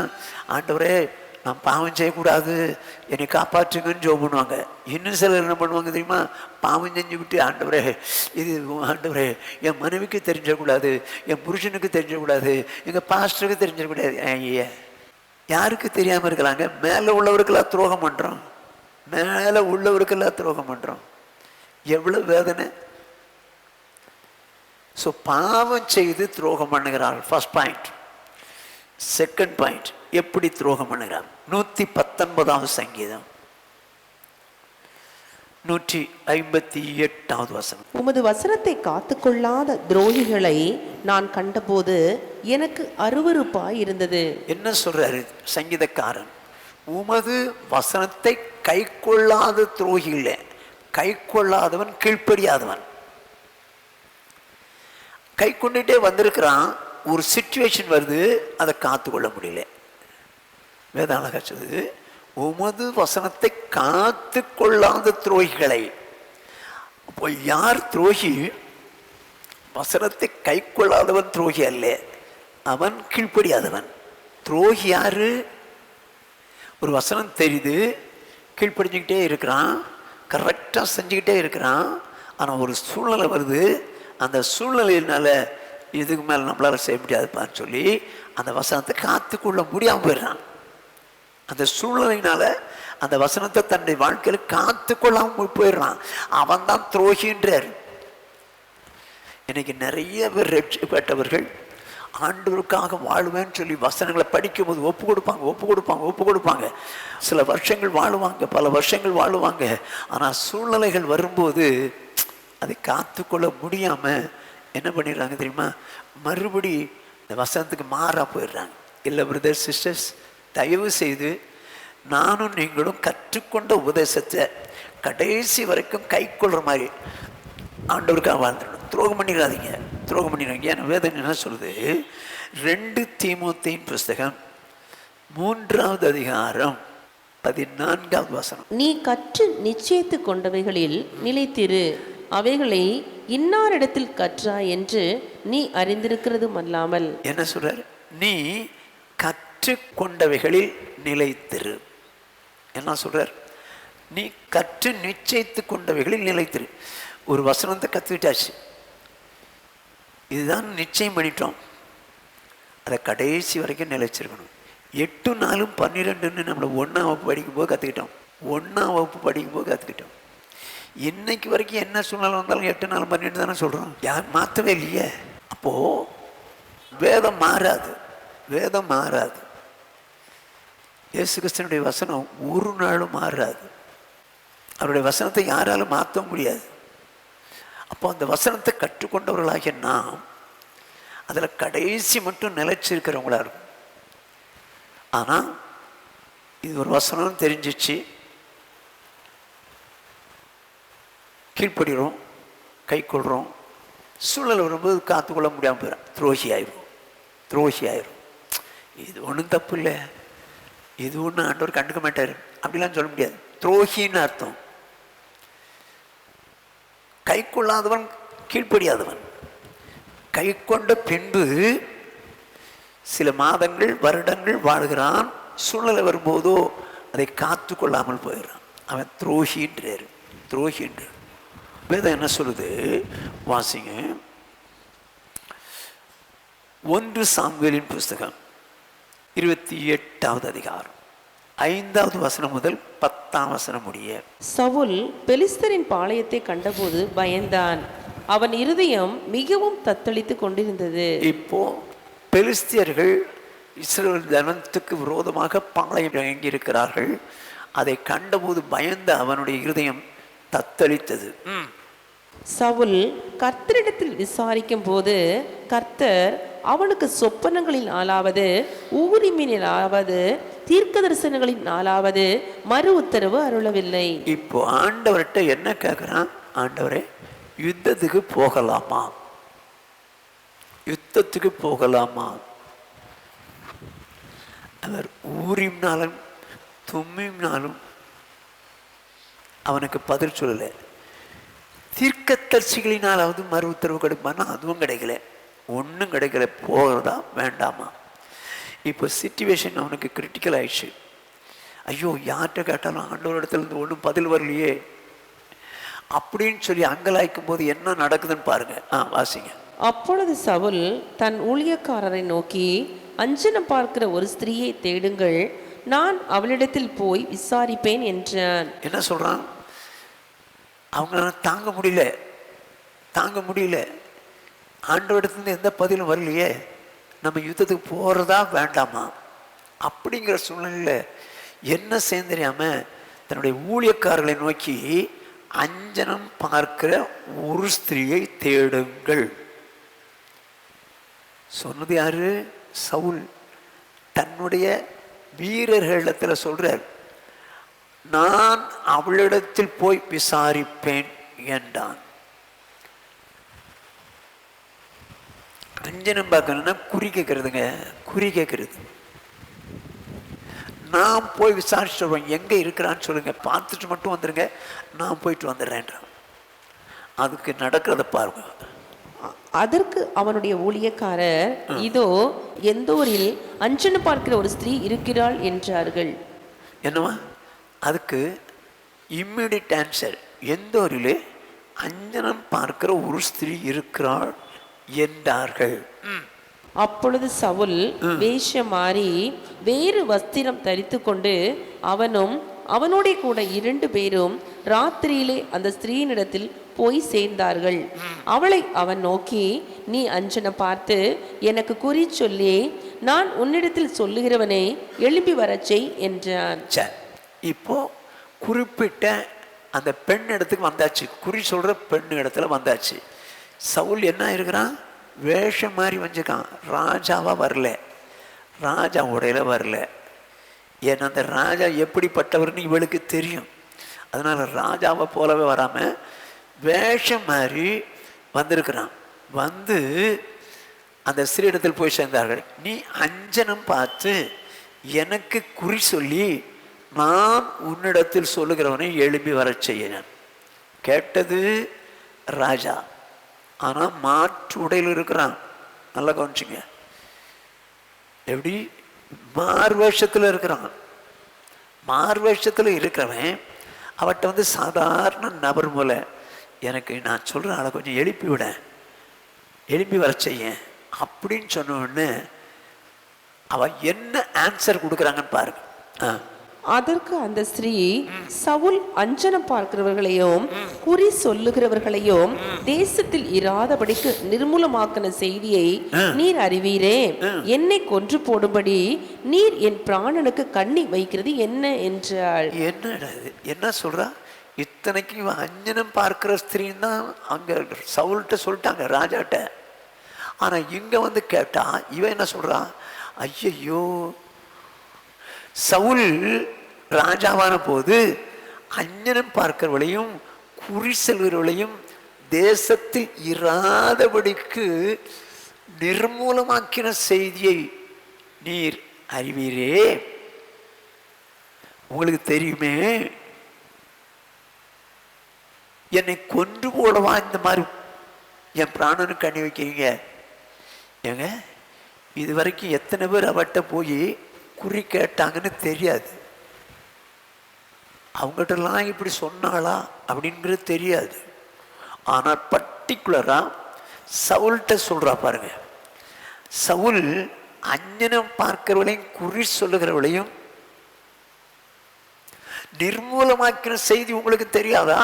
ஆண்டவரே நான் பாவம் செய்யக்கூடாது, என்னை காப்பாற்றுங்கன்னு ஜெபம் பண்ணுவாங்க. இன்னும் சிலர் என்ன பண்ணுவாங்க தெரியுமா, பாவம் செஞ்சு விட்டு ஆண்டவரே என் மனைவிக்கு தெரிஞ்சிடக்கூடாது, என் புருஷனுக்கு தெரிஞ்சிடக்கூடாது, எங்கள் பாஸ்டருக்கு தெரிஞ்சிடக்கூடாது. ஐயா, யாருக்கு தெரியாமல் இருக்கலாங்க, மேலே உள்ளவருக்கெல்லாம் துரோகம் பண்ணுறோம். எவ்வளோ வேதனை. ஸோ பாவம் செய்து துரோகம் பண்ணுகிறாள். First point. செகண்ட் பாயிண்ட், எப்படி துரோகம் பண்ணுகிறார். 119 சங்கீதம் 158 வசனம். உமது வசனத்தை காத்துக்கொள்ளாத துரோகிகளை நான் கண்டபோது எனக்கு அருவருப்பாய் இருந்தது. என்ன சொல்றாரு சங்கீதக்காரன், உமது வசனத்தை கை கொள்ளாத துரோகிகளே. கை கொள்ளாதவன் கீழ்ப்படியாதவன். கை கொண்டுட்டே வந்திருக்கிறான், ஒரு சிச்சுவேஷன் வருது, அதை காத்து கொள்ள முடியல. வேதம் அழகா சொல்லுது, உமது வசனத்தை காத்து கொள்ளாத துரோகிகளை. அப்போ யார் துரோகி? வசனத்தை கை கொள்ளாதவன் துரோகி அல்ல, அவன் கீழ்ப்படியாதவன். துரோகி யாரு? ஒரு வசனம் தெரியுது, கீழ்ப்படிஞ்சுக்கிட்டே இருக்கிறான், கரெக்டாக செஞ்சுக்கிட்டே இருக்கிறான். ஆனால் ஒரு சூழ்நிலை வருது, அந்த சூழ்நிலையினால இதுக்கு மேலே நம்மளால செய்ய முடியாதுப்பான்னு சொல்லி அந்த வசனத்தை காத்துக்கொள்ள முடியாமல் போயிடுறான். அந்த சூழ்நிலையினால அந்த வசனத்தை தன்னுடைய வாழ்க்கையில் காத்துக்கொள்ளாமல் போயிடுறான். அவன் தான் துரோகின்றார். இன்னைக்கு நிறைய பேர் ரட்சிக்கப்பட்டவர்கள் ஆண்டவருக்காக வாழ்வேன்னு சொல்லி வசனங்களை படிக்கும்போது ஒப்பு கொடுப்பாங்க. சில வருஷங்கள் வாழுவாங்க, பல வருஷங்கள் வாழுவாங்க. ஆனால் சூழ்நிலைகள் வரும்போது அதை காத்துக்கொள்ள முடியாமல் என்ன பண்ணிடுறாங்க தெரியுமா, மறுபடி இந்த வசனத்துக்கு மாறா போயிடுறாங்க. இல்லை பிரதர்ஸ் சிஸ்டர்ஸ், தயவு செய்து நானும் நீங்களும் கற்றுக்கொண்ட உபதேசத்தை கடைசி வரைக்கும் கை கொள்கிற மாதிரி ஆண்டவருக்காக வாழ்ந்துடணும். துரோகம் பண்ணிடாதீங்க. ஏன்னா வேதம் என்ன சொல்லுது, 2 தீமோத்தேயின் புஸ்தகம் 3வது அதிகாரம் 14வது வசனம். நீ கற்று நிச்சயித்து கொண்டவைகளில் நிலைத்திரு, அவைகளை இன்னாரிடத்தில் கற்றாய் என்று நீ அறிந்திருக்கிறதும் அல்லாமல். என்ன சொல்றாரு? நீ கற்று கொண்டவைகளில் நிலைத்திரு. என்ன சொல்றார்? நீ கற்று நிச்சயித்து கொண்டவைகளில் நிலைத்திரு. ஒரு வசனத்தை கற்றுக்கிட்டாச்சு, இதுதான் நிச்சயம் பண்ணிட்டோம், அதை கடைசி வரைக்கும் நிலைச்சிருக்கணும். 8, 4, 12 நம்மளை 1ஆம் வகுப்பு படிக்கும்போது கற்றுக்கிட்டோம். இன்னைக்கு வரைக்கும் என்ன சூழ்நிலை வந்தாலும் 8, 4, 12 தானே சொல்கிறோம். யார் மாற்றவே இல்லையே. அப்போது வேதம் மாறாது. இயேசு கிறிஸ்துவினுடைய வசனம் ஒரு நாளும் மாறாது. அவருடைய வசனத்தை யாராலும் மாற்ற முடியாது. அப்போ அந்த வசனத்தை கற்றுக்கொண்டவர்களாகிய நாம் அதில் கடைசி மட்டும் நிலைச்சிருக்கிறவங்களா இருக்கும். ஆனால் இது ஒரு வசனம் தெரிஞ்சிச்சு, கீழ்ப்படுகிறோம், கை கொள்கிறோம், சூழல் வரும்போது காத்துக்கொள்ள முடியாமல் போயிடும், துரோகி ஆயிரும். இது ஒன்றும் தப்பு இல்லை, இது ஒன்றும் ஆண்டவர் கண்டுக்க மாட்டார் அப்படிலாம் சொல்ல முடியாது. துரோகின்னு அர்த்தம் கை கொள்ளாதவன், கீழ்ப்படியாதவன். கை கொண்ட பின்பு சில மாதங்கள் வருடங்கள் வாழ்கிறான், சூழ்நிலை வரும்போதோ அதை காத்து கொள்ளாமல் போயிடுறான், அவன் துரோகின்றார். வேதம் என்ன சொல்லுது வாசிங்க. 1 சாமுவேலின் புஸ்தகம் 28வது அதிகாரம் 5வது வசனம் முதல் 10ஆம் வசனம் முடிய. சவுல் பெலிஸ்தரின் பாளையத்தை கண்டபோது பயந்தான், அவன் இருதயம் மிகவும் தத்தளித்து கொண்டிருந்தது. இப்போ பெலிஸ்தியர்கள் இஸ்ரவேல் ஜனத்துக்கு விரோதமாக பாளையம் இறங்கி இருக்கிறார்கள். அதை கண்டபோது பயந்த அவனுடைய இருதயம் தத்தளித்தது. சவுல் கர்த்தரிடத்தில் விசாரிக்கும் போது கர்த்தர் அவனுக்கு சொப்பனங்களின் ஆளாவது, ஊரிமினாலாவது, தீர்க்க தரிசனங்களின் ஆளாவது மறு உத்தரவு அருளவில்லை. இப்போ ஆண்டவர்கிட்ட என்ன கேட்கிறான்? ஆண்டவரே, யுத்தத்துக்கு போகலாமா? அவர் ஊரிம்னாலும் தும்மிம்னாலும் அவனுக்கு பதில் சொல்லலை. தீர்க்கதரிசிகளினாலாவது மறு உத்தரவு கிடைக்குமானா அதுவும் கிடைக்கல, ஒன்றும் கிடைக்கல. போகிறதா வேண்டாமா? இப்போ சிச்சுவேஷன் அவனுக்கு கிரிட்டிக்கல் ஆயிடுச்சு. ஐயோ, யார்கிட்ட கேட்டாலும் ஆண்டவர் இடத்துலேருந்து ஒன்றும் பதில் வரலையே அப்படின்னு சொல்லி அங்கலாய்க்கும் போது என்ன நடக்குதுன்னு பாருங்க. வாசிங்க. அப்பொழுது சவுல் தன் ஊழியக்காரரை நோக்கி, அஞ்சனம் பார்க்கிற ஒரு ஸ்திரீயை தேடுங்கள், நான் அவளிடத்தில் போய் விசாரிப்பேன் என்றான். என்ன சொல்றான்? அவங்க தாங்க முடியல, ஆண்டவரிடத்துலேருந்து எந்த பதிலும் வரலையே, நம்ம யுத்தத்துக்கு போகிறதா வேண்டாமா அப்படிங்கிற சூழ்நிலையில் என்ன செய்ய தன்னுடைய ஊழியக்காரர்களை நோக்கி, அஞ்சனம் பார்க்கிற ஒரு ஸ்திரீயை தேடுங்கள். சொன்னது யாரு? சவுல் தன்னுடைய வீரர்களிடத்தில் சொல்றார், நான் அவளிடத்தில் போய் விசாரிப்பேன் என்றான். அஞ்சனம் பார்க்கணும்னா குறி கேட்கறது. நான் போய் விசாரிச்சு சொல்றேன், எங்க இருக்கிறான்னு சொல்லுங்க, பார்த்துட்டு மட்டும் வந்துருங்க, நான் போயிட்டு வந்துடுறேன்றான். அதுக்கு நடக்கிறத பாருங்க. அதற்கு அவனுடைய ஊழியக்காரர், இதோ எந்தோரில் அஞ்சனம் பார்க்கிற ஒரு ஸ்திரீ இருக்கிறாள் என்றார்கள். என்னவா? அதுக்கு இம்மிடியட் ஆன்சர், எந்தோரிலே அஞ்சனம் பார்க்கிற ஒரு ஸ்திரீ இருக்கிறாள் என்றார்கள். அப்பொழுது சவுல் வேஷம் மாறி வேறு வஸ்திரம் தரித்து கொண்டு அவனும் அவனோட கூட 2 பேரும் ராத்திரியிலே அந்த ஸ்திரீனிடத்தில் போய் சேர்ந்தார்கள். அவளை அவன் நோக்கி, நீ அஞ்சனம் பார்த்து எனக்கு குறி சொல்லி நான் உன்னிடத்தில் சொல்லுகிறவனை எழுப்பி வரச் செய் என்றான். இப்போ குறிப்பிட்ட அந்த பெண் இடத்துக்கு வந்தாச்சு, குறி சொல்ற பெண் இடத்துல வந்தாச்சு. சவுல் என்ன இருக்கிறான்? வேஷம் மாதிரி வஞ்சிருக்கான், ராஜாவா வரல, ராஜா உடையில வரல. ஏன்னா அந்த ராஜா எப்படிப்பட்டவர்னு இவளுக்கு தெரியும். அதனால ராஜாவை போலவே வராம வேஷம் மாதிரி வந்திருக்கிறான். வந்து அந்த ஸ்திரீயிடத்தில் போய் சேர்ந்தார்கள். நீ அஞ்சனம் பார்த்து எனக்கு குறி சொல்லி நான் உன்னிடத்தில் சொல்லுகிறவனை எழுப்பி வர செய்யணும். கேட்டது ராஜா, ஆனா மாற்று உடையில் இருக்கிறான். நல்லா கவனிச்சுங்க. எப்படி? மார்வேஷத்தில் இருக்கிறான். மார்வேஷத்தில் இருக்கிறவன் அவட்ட வந்து சாதாரண நபர் போல, எனக்கு நான் சொல்ற ஆளை கொஞ்சம் எழுப்பி வர செய்ய அப்படின்னு சொன்ன உடனே அவ என்ன ஆன்சர் கொடுக்குறாங்கன்னு பாருங்க. அதற்கு அந்த ஸ்திரீ, சவுல் அஞ்சனம் பார்க்கிறவர்களையும் குறி சொல்லுகிறவர்களையும் தேசத்தில் இராதபடிக்கு நிர்மூலமாக்கின செய்தியை நீர் அறிவீரே, என்னை கொன்று போடும்படி நீர் என் பிராணனுக்கு கண்ணி வைக்கிறது என்ன என்றாள். என்ன சொல்றா? இத்தனைக்கு இவன் அஞ்சனம் பார்க்கிற ஸ்திரீன்னு தான் அங்க சவுல்கிட்ட சொல்லிட்டாங்க, ராஜாட்ட. ஆனா இங்க வந்து கேட்டா இவன் என்ன சொல்றான்? ஐயோ, சவுல் ராஜாவான போது அஞ்சனம் பார்க்கிறவளையும் குறி செல்கிறவளையும் தேசத்தில் இராதபடிக்கு நிர்மூலமாக்கின செய்தியை நீர் அறிவீரே. உங்களுக்கு தெரியுமே, என்னை கொன்று போடவா இந்த மாதிரி என் பிராணனுக்கு அணி வைக்கிறீங்க? ஏங்க, இது வரைக்கும் எத்தனை பேர் அவட்ட போய் குறி கேட்டாங்கன்னு தெரியாது. அவங்ககிட்டலாம் இப்படி சொன்னாளா அப்படிங்கிறது தெரியாது. ஆனால் பர்டிகுலரா சவுல்கிட்ட சொல்றா பாருங்க. சவுல் அஞ்ஞனம் பார்க்கிறவளையும் குறி சொல்லுகிறவளையும் நிர்மூலமாக்கின செய்தி உங்களுக்கு தெரியாதா?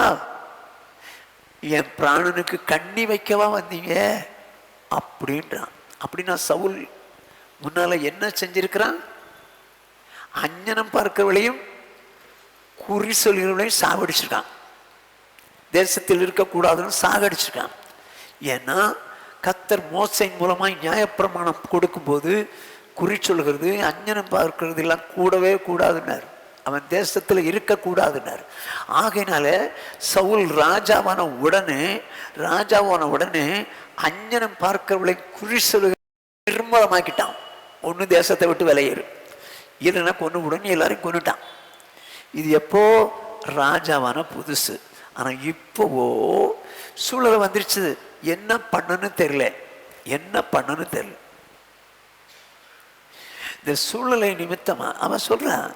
என் பிராணனுக்கு கண்ணி வைக்கவா வந்தீங்க அப்படின்றான். அப்படின்னா சவுல் முன்னால என்ன செஞ்சிருக்கிறான்? அஞ்ஞனம் பார்க்கிறவளையும் குறி சொல்கிறவளையும் சாகடிச்சிருக்கான். தேசத்தில் இருக்கக்கூடாதுன்னு சாகடிச்சிருக்கான். ஏன்னா கர்த்தர் மோசையின் மூலமாய் நியாயப்பிரமாணம் கொடுக்கும்போது குறி சொல்கிறது, அஞ்ஞனம் பார்க்கிறது எல்லாம் கூடவே கூடாதுன்னார். அவன் தேசத்தில் இருக்கக்கூடாதுன்னார். ஆகையினால சவுல் ராஜாவான உடனே அஞ்ஞனம் பார்க்கிறவளை குறி சொல்லுகிற நிர்மூலமாக்கிட்டான். ஒன்று தேசத்தை விட்டு விலையேறு, இல்லைன்னா கொண்டு உடனே எல்லாரையும் கொண்டுட்டான். இது எப்போ? ராஜாவான புதுசு. ஆனால் இப்போவோ சூழலை வந்துருச்சு. என்ன பண்ணன்னு தெரியல. இந்த சூழலை நிமித்தமா அவன் சொல்றான்,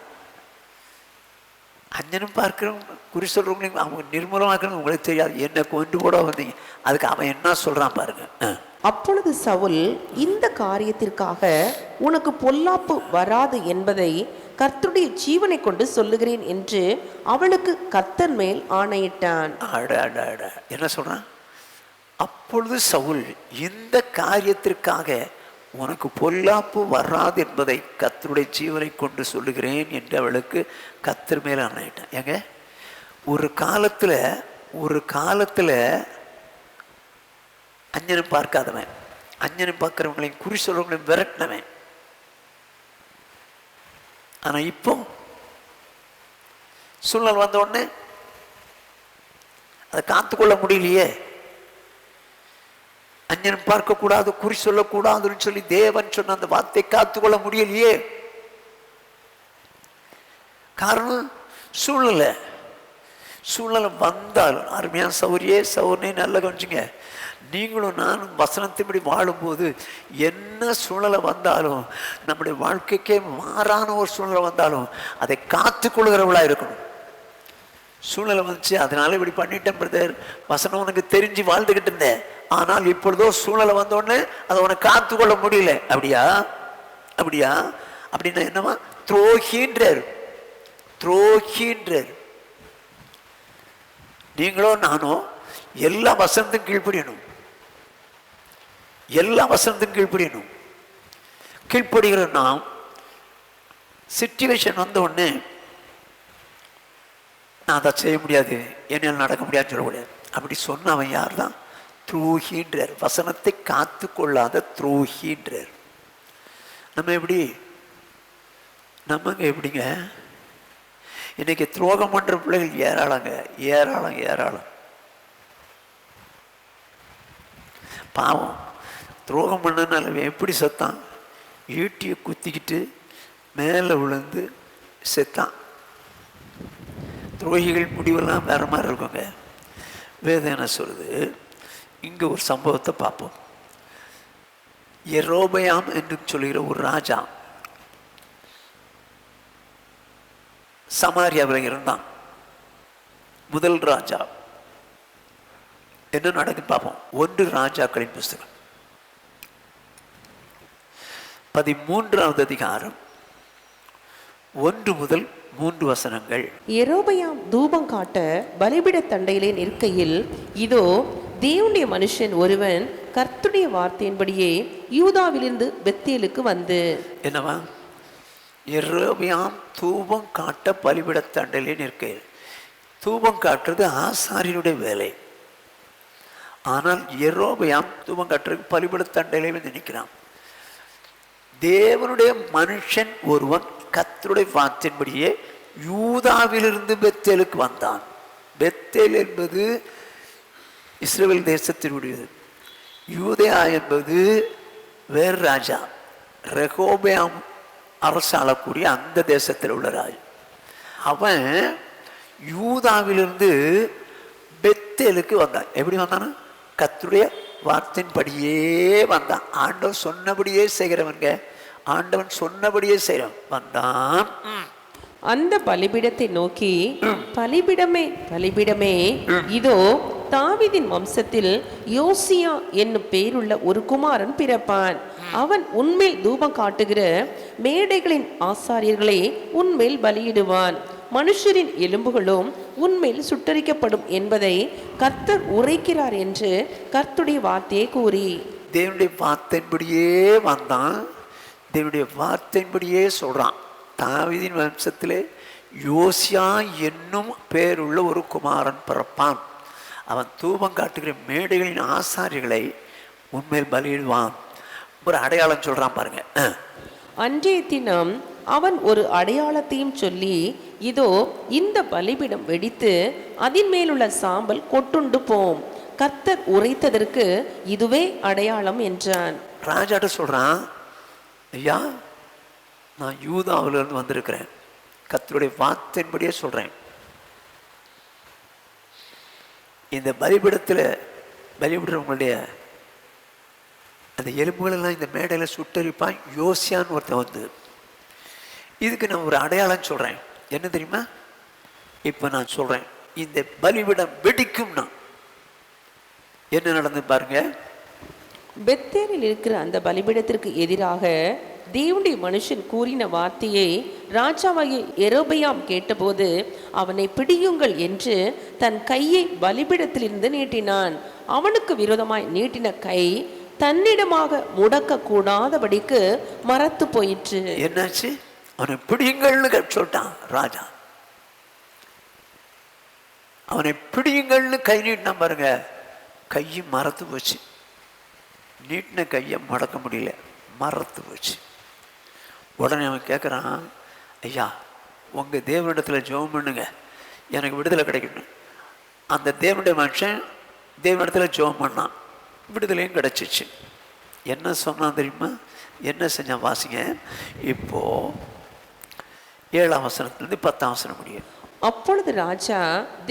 அஞ்சனும் பார்க்கிறவங்க குறி சொல்றவங்களையும் அவங்க நிர்மூலமாக்கணும் உங்களுக்கு தெரியாது, என்ன கொண்டு போட வந்தீங்க. அதுக்கு அவன் என்ன சொல்றான் பாருங்க. அப்பொழுது சவுல், இந்த காரியத்திற்காக உனக்கு பொல்லாப்பு வராது என்பதை கர்த்தருடைய ஜீவனை கொண்டு சொல்லுகிறேன் என்று அவளுக்கு கர்த்தர் மேல் ஆணையிட்டான். என்ன சொல்றான்? அப்பொழுது சவுல், இந்த காரியத்திற்காக உனக்கு பொல்லாப்பு வராது என்பதை கர்த்தருடைய ஜீவனை கொண்டு சொல்லுகிறேன் என்று அவளுக்கு கர்த்தர் மேல் ஆணையிட்டான். ஏங்க, ஒரு காலத்துல அஞ்ஞனம் பார்க்காதவன், அஞ்ஞனம் பார்க்கிறவங்களையும் குறி சொல்றவங்களையும் விரட்டினவன். ஆனா இப்போ சூழ்நிலை வந்த உடனே அதை காத்துக்கொள்ள முடியலையே. அஞ்ஞனம் பார்க்க கூடாது, குறி சொல்லக்கூடாதுன்னு சொல்லி தேவன் சொன்ன அந்த வார்த்தை காத்துக்கொள்ள முடியலையே. காரணம் சூழ்நிலை வந்தாலும். அருமையான சௌரனே நல்ல கவனிச்சுங்க. நீங்களும் நானும் வசனத்தின்படி வாழும்போது என்ன சூழ்நிலை வந்தாலும், நம்முடைய வாழ்க்கைக்கே மாறான ஒரு சூழ்நிலை வந்தாலும் அதை காத்துக்கொள்கிறவளா இருக்கணும். சூழ்நிலை வந்துச்சு, அதனால இப்படி பண்ணிட்டேன் பிரதர், வசனம் உனக்கு தெரிஞ்சு வாழ்ந்துகிட்டு இருந்தேன், ஆனால் இப்பொழுதோ சூழ்நிலை வந்தோடனே அதை உனக்கு காத்துக்கொள்ள முடியல. அப்படியா அப்படின்னா என்னவா? துரோகின்றார். நீங்களோ நானோ எல்லா வசனத்துக்கும் கீழ்ப்படியணும். கீழ்ப்படுகிற நாம் சிச்சுவேஷன் வந்த உடனே நான் அதை செய்ய முடியாது, என்னால் நடக்க முடியாதுன்னு சொல்லக்கூடாது. அப்படி சொன்ன அவன் யார் தான்? துரோகின்றார். வசனத்தை காத்து கொள்ளாத துரோகின்றார். நம்மங்க எப்படிங்க? இன்னைக்கு துரோகம் பண்ற பிள்ளைகள் ஏராளம். பாவம், துரோகம் பண்ணனால எப்படி செத்தான்? ஈட்டியை குத்திக்கிட்டு மேலே விழுந்து செத்தான். துரோகிகள் முடிவெல்லாம் வேற மாதிரி இருக்குங்க. வேதம் என்ன சொல்லுது? இங்க ஒரு சம்பவத்தை பார்ப்போம். யெரொபெயாம் என்று சொல்லுகிற ஒரு ராஜா சமாரியாவில் இருந்தான். முதல் ராஜா. என்ன நடக்குன்னு பார்ப்போம். 1 ராஜாக்களின் புஸ்தகம் 13வது அதிகாரம் 1 முதல் 3 வசனங்கள். யெரொபெயாம் தூபம் காட்ட பலிபீட தண்டையிலே நிற்கையில், இதோ தேவனுடைய மனுஷன் ஒருவன் கர்த்தருடைய வார்த்தையின்படியே யூதாவிலிருந்து பெத்தேலுக்கு வந்து. என்னவா? யெரொபெயாம் தூபம் காட்ட பலிபீட தண்டையிலே நிற்கையில். தூபம் காட்டுறது ஆசாரியனுடைய வேலை. ஆனால் யெரொபெயாம் தூபம் காட்டுறதுக்கு பலிபீட தண்டையிலே வந்து நிற்கிறான். தேவனுடைய மனுஷன் ஒருவன் கர்த்தருடைய வார்த்தையின்படியே யூதாவிலிருந்து பெத்தேலுக்கு வந்தான். பெத்தேல் என்பது இஸ்ரவேல் தேசத்தினுடையது. யூதேயா என்பது வேறு ராஜா, ரெகோபெயாம் அரசாளக்கூடிய அந்த தேசத்தில் உள்ள ராஜா. அவன் யூதாவிலிருந்து பெத்தேலுக்கு வந்தான். எப்படி வந்தானா? கர்த்தருடைய வார்த்தையின்படியே வந்தான். ஆண்டவன் சொன்னபடியே செய்கிறவங்க, ஆண்டவன் சொன்னபடியே செய்கிறவன் வந்தான். அந்த பலிபீடத்தை நோக்கி, பலிபீடமே பலிபீடமே, இதோ தாவீதின் வம்சத்தில் யோசியா என்னும் பேருள்ள ஒரு குமாரன் பிறப்பான். அவன் உன்மேல் தூபம் காட்டுகிற மேடைகளின் ஆசாரியர்களை உன்மேல் பலியிடுவான். மனுஷரின் எலும்புகளும் உன்மேல் சுட்டரிக்கப்படும் என்பதை கர்த்தர் உரைக்கிறார் என்று கர்த்தருடைய வார்த்தையை கூறி. தேவனுடைய வார்த்தையின்படியே வந்தான். தேவனுடைய வார்த்தையின்படியே சொல்றான். தாவீதின் வம்சத்திலே யோசியா என்னும் பேருள்ள ஒரு குமாரன் பிறப்பான். அவன் தூபம் காட்டுகிற மேடைகளின் ஆசாரிகளை உண்மையில் பலியிடுவான். ஒரு அடையாளம் சொல்றான் பாருங்க. அன்றைய தினம் அவன் ஒரு அடையாளத்தையும் சொல்லி, இதோ இந்த பலிபீடம் வெடித்து அதன் மேலுள்ள சாம்பல் கொட்டுண்டு போம். கர்த்தர் உரைத்ததற்கு இதுவே அடையாளம் என்றான். ராஜாட்ட சொல்றான், ஐயா, நான் யூதாவிலிருந்து வந்திருக்கிறேன், கர்த்தருடைய வார்த்தையின்படியே சொல்றேன். இந்த பலிபீடத்தில் பலிபீடுறவங்களுடைய அந்த எலும்புகளெல்லாம் இந்த மேடையில் சுட்டரிப்பான் யோசியான்னு ஒருத்தன் வந்து. இதுக்கு நான் ஒரு அடையாளம் சொல்றேன். என்ன தெரியுமா? இப்ப நான் சொல்றேன், இந்த பலிபீடம் வெடிக்கும்னா என்ன நடந்து பாருங்க. பெத்தேலில் இருக்கிற அந்த பலிபீடத்திற்கு எதிராக தேவனுடைய மனுஷன் கூறின வார்த்தையை ராஜாவாகிய யெரொபெயாம் கேட்டபோது, அவனை பிடியுங்கள் என்று தன் கையை பலிபீடத்திலிருந்து நீட்டினான். அவனுக்கு விரோதமாய் நீட்டின கை தன்னிடமாக முடக்க கூடாதபடிக்கு மரத்து போயிற்று. என்னாச்சு? அவனை பிடியுங்கள்னு சொல்லிட்டான் ராஜா. அவனை பிடியுங்கள்னு கை நீட்டினான் பாருங்க, கையும் மரத்து போச்சு. நீட்டின கையை மடக்க முடியல, மரத்து போச்சு. உடனே அவன் கேட்குறான், ஐயா, உங்கள் தேவனிடத்தில் ஜெபம் பண்ணுங்க, எனக்கு விடுதலை கிடைக்கணும். அந்த தேவனுடைய மனுஷன் தேவனிடத்தில் ஜெபம் பண்ணான், விடுதலையும் கிடச்சிச்சு. என்ன சொன்னான் தெரியுமா? என்ன செஞ்சான் வாசிங்க. இப்போ 7ஆம் வசனத்திலிருந்து 10ஆம் வசனம் முடியும். அப்பொழுது ராஜா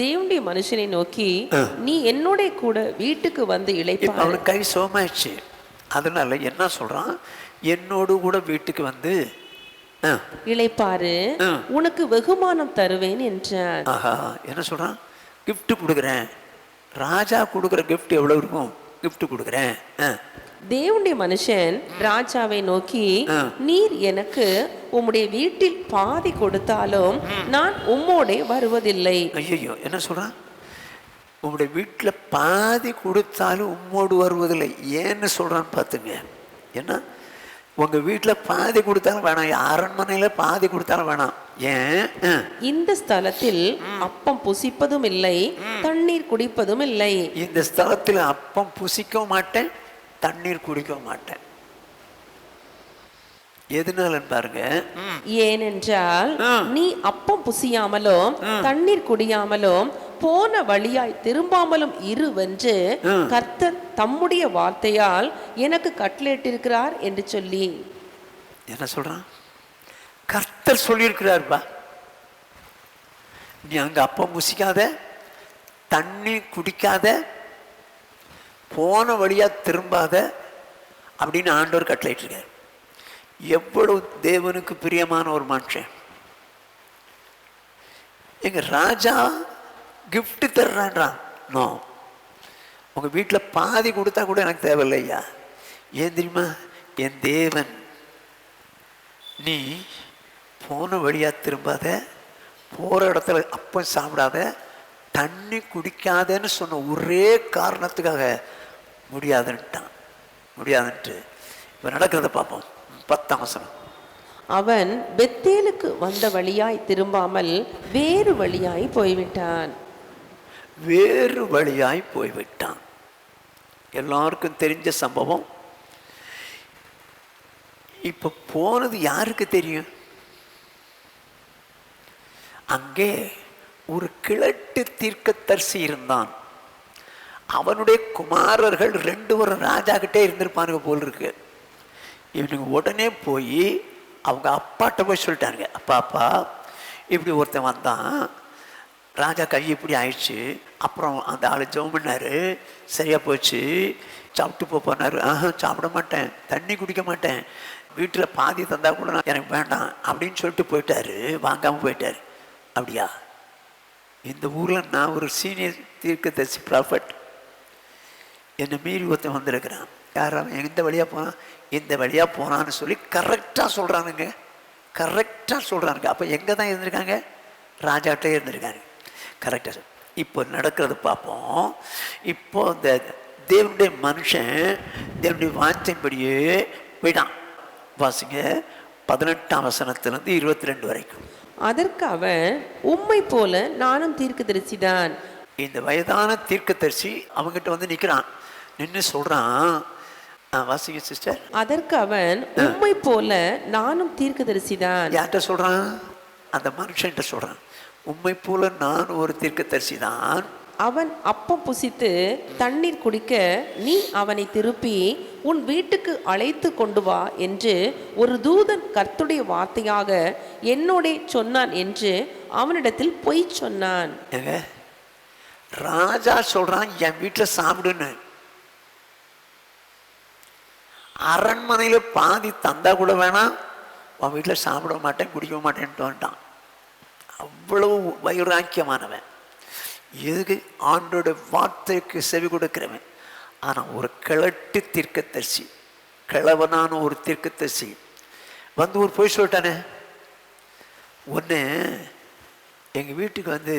தேவனுடைய மனுஷனை நோக்கி, நீ என்னோட கூட வீட்டுக்கு வந்து இளைப்பார். அவனுக்கு கை சோமாயிடுச்சு. அதனால என்ன சொல்றான்? என்னோடு கூட வீட்டுக்கு வந்து இளைப்பாரு, உனக்கு வெகுமானம் தருவேன் என்றான். ஆஹா, என்ன சொல்றான்? கிஃப்ட் கொடுக்குறேன். ராஜா கொடுக்குற கிஃப்ட் எவ்வளவு இருக்கும்? கிஃப்ட் கொடுக்குறேன். தேவனுடைய மனுஷன் ராஜாவை நோக்கி, நீர் எனக்கு உம்முடைய வீட்டில் பாதி கொடுத்தாலும் நான் உம்மோடே வருவதில்லை. ஐயோ, என்ன சொல்றான்? உங்களுடைய வீட்டில் பாதி கொடுத்தாலும் உம்மோடு வருவதில்லை. ஏன்னு சொல்றான்னு பார்த்துங்க. ஏன்னா உங்க வீட்டில் பாதி கொடுத்தாலும் வேணாம், அரண்மனையில பாதி கொடுத்தாலும் வேணாம். ஏன்? இந்த ஸ்தலத்தில் அப்பம் புசிப்பதும் இல்லை, தண்ணீர் குடிப்பதும் இல்லை. இந்த ஸ்தலத்தில் அப்பம் புசிக்கவும் மாட்டேன், தண்ணீர் குடிக்கவும் மாட்டேன். எதனால பாருங்க. ஏனென்றால் நீ அப்பம் புசியாமலும் தண்ணீர் குடியாமலும் போன வழியாய் திரும்பாமலும் இருவென்று கர்த்தர் தம்முடைய வார்த்தையால் எனக்கு கட்டளையிட்டிருக்கிறார் என்று சொல்லி. என்ன சொல்றான்? கர்த்தர் சொல்லியிருக்கிறார்பா, நீ அங்க அப்பம் புசிக்காத, தண்ணி குடிக்காத, போன வழியா திரும்பாத அப்படின்னு ஆண்டவர் கட்டளையிட்டிருக்கார். எவ்வளவு தேவனுக்கு பிரியமான ஒரு மனுஷன். எங்க ராஜா கிஃப்ட் தர்றான்றான். நோ, உங்க வீட்டில் பாதி கொடுத்தா கூட எனக்கு தேவையில்லையா. ஏன் தெரியுமா? என் தேவன், நீ போன வழியா திரும்பாத, போற இடத்துல அப்பம் சாப்பிடாத, தண்ணி குடிக்காதன்னு சொன்ன ஒரே காரணத்துக்காக முடியாதுன்ட்டான். முடியாதுன்ட்டு இப்போ நடக்கிறத பார்ப்போம். 10ஆம் வசனம். அவன் பெத்தேலுக்கு வந்த வழியாய் திரும்பாமல் வேறு வழியாய் போய்விட்டான். வேறு வழியாய் போய்விட்டான். எல்லாருக்கும் தெரிஞ்ச சம்பவம். இப்ப போனது யாருக்கு தெரியும்? அங்கே ஒரு கிழட்டு தீர்க்கதரிசி இருந்தான். அவனுடைய குமாரர்கள் 2 பேரும் ராஜா கிட்டே இருந்திருப்பானுங்க போல் இருக்கு. இவனுங்க உடனே போய் அவங்க அப்பாட்ட போய் சொல்லிட்டாங்க, அப்பா இப்படி ஒருத்தன் வந்தான், ராஜா கை இப்படி ஆயிடுச்சு. அப்புறம் அந்த ஆள் ஜெபம் பண்ணாரு, சரியா போச்சு, சாப்பிட்டு போனாரு. சாப்பிட மாட்டேன், தண்ணி குடிக்க மாட்டேன், வீட்டில் பாதி தந்தா கூட எனக்கு வேண்டாம் அப்படின்னு சொல்லிட்டு போயிட்டாரு, வாங்காமல் போயிட்டாரு. அப்படியா? இந்த ஊரில் நான் ஒரு சீனியர் தீர்க்கதரிசி ப்ராஃபட், என்னை மீறி ஒருத்தன் வந்திருக்கிறான். யார் அவன்? எந்த வழியாக போனான்? இந்த வழியாக போனான்னு சொல்லி கரெக்டாக சொல்கிறானுங்க, கரெக்டாக சொல்கிறானுங்க. அப்போ எங்கே தான் இருந்திருக்காங்க? ராஜாட்டே இருந்திருக்காங்க. கரெக்டாக இப்போ நடக்கிறது பார்ப்போம். இப்போ இந்த தேவனுடைய மனுஷன் தேவனுடைய வார்த்தையின்படியே போயிட்டான். வாசிங்க 18ஆம் வசனத்திலிருந்து 22 வரைக்கும். அதற்கு அவன், உம்மை போல நானும் தீர்க்கதரிசிதான். இந்த வயதான தீர்க்கதரிசி அவங்ககிட்ட வந்து நிற்கிறான், நின்று சொல்கிறான். வாசிங்க சிஸ்டர். அதற்கு அவன், உம்மை போல நானும் தீர்க்கதரிசிதான். யார்கிட்ட சொல்கிறான்? அந்த மனுஷன்கிட்ட சொல்கிறான், உம்மை போல நான் ஒரு தீர்க்கதரிசி தான். அவன் அப்பம் புசித்து தண்ணீர் குடிக்க நீ அவனை திருப்பி உன் வீட்டுக்கு அழைத்து கொண்டு வா என்று ஒரு தூதன் கர்த்தருடைய வார்த்தையாக என்னோட சொன்னான் என்று அவனிடத்தில் பொய் சொன்னான். ராஜா சொல்றான், என் வீட்டில் சாப்பிடுன்னு. அரண்மனையில பாதி தந்தா கூட வேணாம், உன் வீட்டில் சாப்பிட மாட்டேன், குடிக்க மாட்டேன்ட்டு வந்துட்டான். அவ்வளவு வைராக்கியமானவன், எதுக்கு ஆண்டோட வார்த்தைக்கு செவி கொடுக்கிறவன். ஆனால் ஒரு கிழட்டு தீர்க்கதரிசி, கிழவனான ஒரு தீர்க்கதரிசி வந்து ஒரு பொய் சொல்லிட்டானே. ஒன்று எங்கள் வீட்டுக்கு வந்து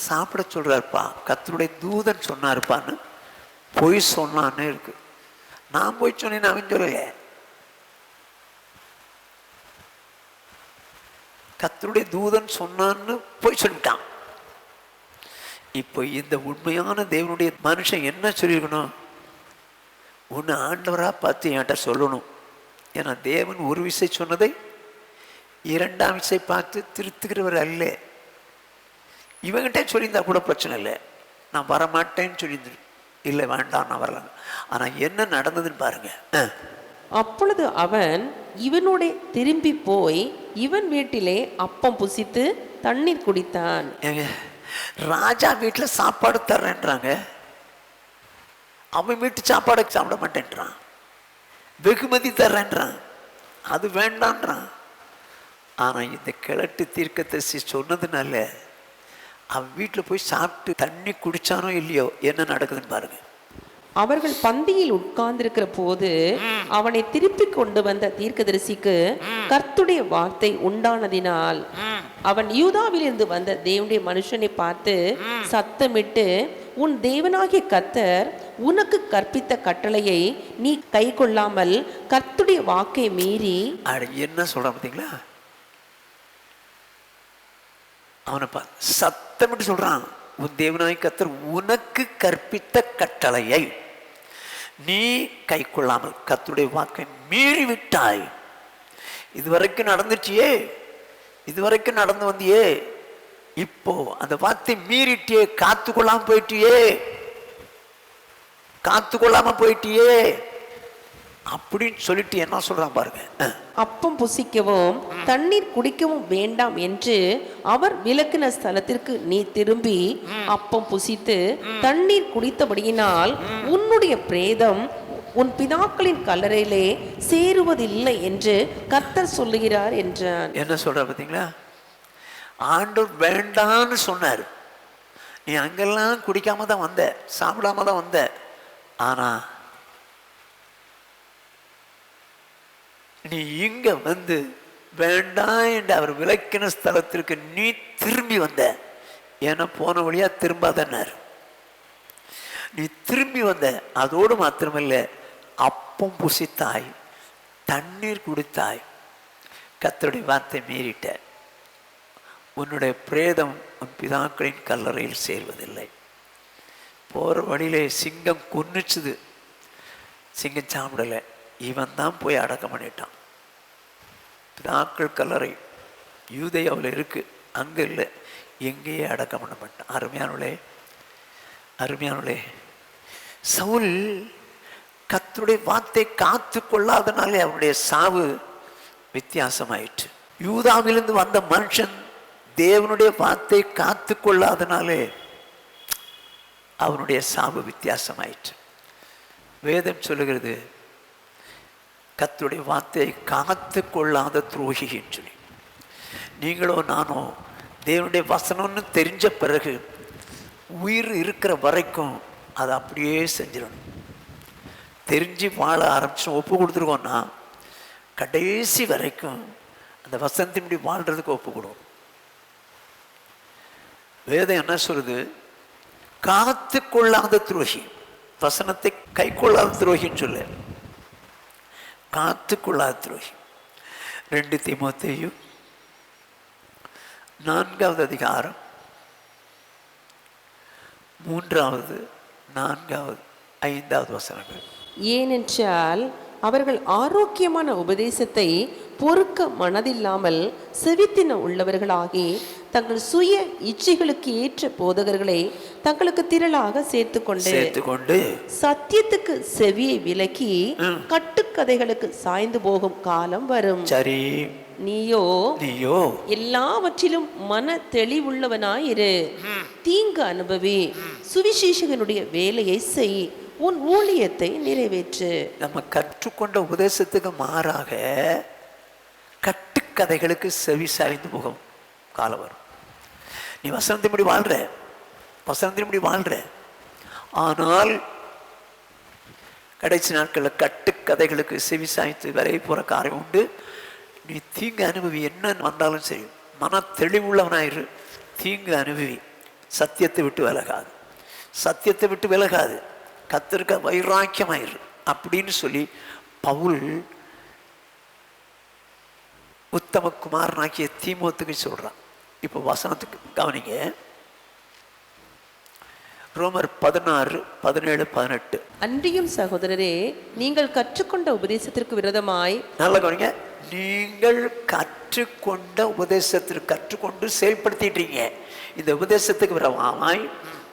சாப்பிட சொல்கிறாருப்பா, கர்த்தருடைய தூதன் சொன்னாருப்பான்னு பொய் சொன்னான்னு இருக்கு. நான் போய் சொன்னேன்னு அவன் சொல்லல, கர்த்தருடைய தூதன் சொன்னான்னு போய் சொல்லிவிட்டான். இப்போ இந்த உண்மையான தேவனுடைய மனுஷன் என்ன சொல்லியிருக்கணும்? ஒன்று ஆண்டவராக பார்த்து என்கிட்ட சொல்லணும். ஏன்னா தேவன் ஒரு விசை சொன்னதை 2ஆம் விசை பார்த்து திருத்துக்கிறவர் அல்ல. இவங்கிட்ட சொல்லியிருந்தா கூட பிரச்சனை இல்லை, நான் வரமாட்டேன்னு சொல்லியிருந்து, இல்லை வேண்டாம் நான் வரலாம். ஆனால் என்ன நடந்ததுன்னு பாருங்க. அப்பொழுது அவன் இவனோட திரும்பி போய் இவன் வீட்டிலே அப்பம் புசித்து தண்ணீர் குடித்தான். ஏங்க, ராஜா வீட்டில் சாப்பாடு தர்றேன்றாங்க, அவன் வீட்டு சாப்பாடு சாப்பிட மாட்டேன்றான். வெகுமதி தர்றேன்றான், அது வேண்டான்றான். ஆனால் இந்த கிழட்டு தீர்க்கதரிசி சொன்னதுனால அவன் வீட்டில் போய் சாப்பிட்டு தண்ணி குடிச்சானோ இல்லையோ, என்ன நடக்குதுன்னு பாருங்க. அவர்கள் பந்தியில் உட்கார்ந்திருக்கிற போது அவனை திருப்பி கொண்டு வந்த தீர்க்கதரிசிக்கு கர்த்தருடைய வார்த்தை உண்டானதினால் அவன் யூதாவிலிருந்து வந்த தேவனுடைய மனுஷனை பார்த்து சத்தமிட்டு, உன் தேவனாகிய கர்த்தர் உனக்கு கற்பித்த கட்டளையை நீ கை கொள்ளாமல் கர்த்தருடைய வாக்கை மீறி. என்ன சொல்றான் பார்த்தீங்களா? அவனை சத்தமிட்டு சொல்றான், உன் தேவனாகிய கர்த்தர் உனக்கு கற்பித்த கட்டளையை நீ கை கொள்ளாமல் கர்த்தருடைய வாக்கை மீறி விட்டாய். இதுவரைக்கும் நடந்துச்சியே, இதுவரைக்கும் நடந்து வந்தியே, இப்போ அந்த வார்த்தை மீறிட்டியே, காத்து கொள்ளாம போயிட்டியே, காத்து கொள்ளாம போயிட்டியே அப்படின்னு சொல்லிட்டு என்ன சொல்றான் பாருங்க. அப்பம் புசிக்கவும் தண்ணீர் குடிக்கவும் வேண்டாம் என்று அவர் விலக்கின ஸ்தலத்திற்கு நீ திரும்பி அப்பம் புசித்து தண்ணீர் குடித்தபடியினால் உன்னுடைய பிரேதம் உன் பிதாக்களின் கல்லறையிலே சேருவதில்லை என்று கர்த்தர் சொல்லுகிறார் என்றான். என்ன சொல்ற பார்த்தீங்களா? ஆண்டவர் வேண்டான்னு சொன்னார், நீ அங்கெல்லாம் குடிக்காம தான் வந்த, சாப்பிடாம தான் வந்த, ஆனா நீ இங்க வந்து வேண்டாம் என்று அவர் விலக்கின ஸ்தலத்திற்கு நீ திரும்பி வந்த. ஏன்னா போன வழியா திரும்பாதன்னார், நீ திரும்பி வந்த. அதோடு மாத்திரமல்ல, அப்பம் புசித்தாய், தண்ணீர் குடித்தாய், கர்த்தருடைய வார்த்தை மீறிட்ட. உன்னுடைய பிரேதம் உன் பிதாக்களின் கல்லறையில் சேர்வதில்லை. போகிற வழியிலே சிங்கம் கொன்னுச்சுது, சிங்கம் சாப்பிடலை, இவன் தான் போய் அடக்கம் பண்ணிட்டான். பிதாக்கள் கல்லறை யூதேயாவில் இருக்கு, அங்கே இல்லை, எங்கேயே அடக்கம் பண்ண மாட்டான். அருமையானவளே, அருமையானவளே, சவுல் கர்த்தருடைய வார்த்தை காத்து கொள்ளாதனாலே அவருடைய சாவு வித்தியாசமாயிற்று. யூதாவிலிருந்து வந்த மனுஷன் தேவனுடைய வார்த்தை காத்து கொள்ளாதனாலே அவனுடைய சாவு வித்தியாசமாயிற்று. வேதம் சொல்லுகிறது கர்த்தருடைய வார்த்தையை காத்து கொள்ளாத துரோகி என்று சொல்லி. நீங்களோ நானோ தேவனுடைய வசனம்னு தெரிஞ்ச பிறகு உயிர் இருக்கிற வரைக்கும் அதை அப்படியே செஞ்சிடணும். தெரிஞ்சு வாழ ஆரம்பிச்சு ஒப்பு கொடுத்துருக்கோன்னா கடைசி வரைக்கும் அந்த வசனத்தின்படி வாழ்றதுக்கு ஒப்பு கொடுக்கும். வேதம் என்ன சொல்லுது? காத்து கொள்ளாத துரோகி, வசனத்தை கை கொள்ளாத துரோகின்னு சொல்லு, காத்து கொள்ளாத துரோகி. 2 தீமோத்தேயு 4வது அதிகாரம் 3வது 4வது 5வது வசனங்கள். ஏனென்றால் அவர்கள் ஆரோக்கியமான உபதேசத்தை பொறுக்க மனதில்லாமல் செவித்தின உள்ளவர்களாகி தங்கள் சுய இச்சைகளுக்கு ஏற்ற போதகர்களை தங்களுக்கு திரளாக சேர்த்துக்கொண்டு சத்தியத்துக்கு செவியை விலக்கி கட்டுக்கதைகளுக்கு சாய்ந்து போகும் காலம் வரும். சரி, நீயோ எல்லாவற்றிலும் மன தெளிவுள்ளவனாயிரு, தீங்கு அனுபவி, சுவிசேஷகனுடைய வேலையை செய், உன் ஊழியத்தை நிறைவேற்று. நம்ம கற்றுக்கொண்ட உபதேசத்துக்கு மாறாக கட்டுக்கதைகளுக்கு செவி சாய்ந்து போகும் காலம் வரும். நீ வசனத்தின்படி வாழ்ற, ஆனால் கடைசி நாட்களில் கட்டுக்கதைகளுக்கு செவி சாய்த்து விலகி போற காரியம் உண்டு. நீ தீங்கு அனுபவி, என்ன வந்தாலும் சரி மன தெளிவுள்ளவனாயிரு, தீங்கு அனுபவி, சத்தியத்தை விட்டு விலகாது, கர்த்தருக்கு வைராக்கியமாயிரு அப்படின்னு சொல்லி பவுல் உத்தம குமாரனாக்கிய தீமோத்துக்கு சொல்றான். இப்போ வசனத்துக்கு கவனிங்க. ரோமர் 16, 17, 18. அன்றியும் சகோதரரே, நீங்கள் கற்றுக்கொண்ட உபதேசத்திற்கு விரோதமாய், நல்ல கவனிங்க, நீங்கள் கற்றுக்கொண்ட உபதேசத்திற்கு கற்றுக்கொண்டு செயல்படுத்திட்டீங்க, இந்த உபதேசத்துக்கு விரோதமாய்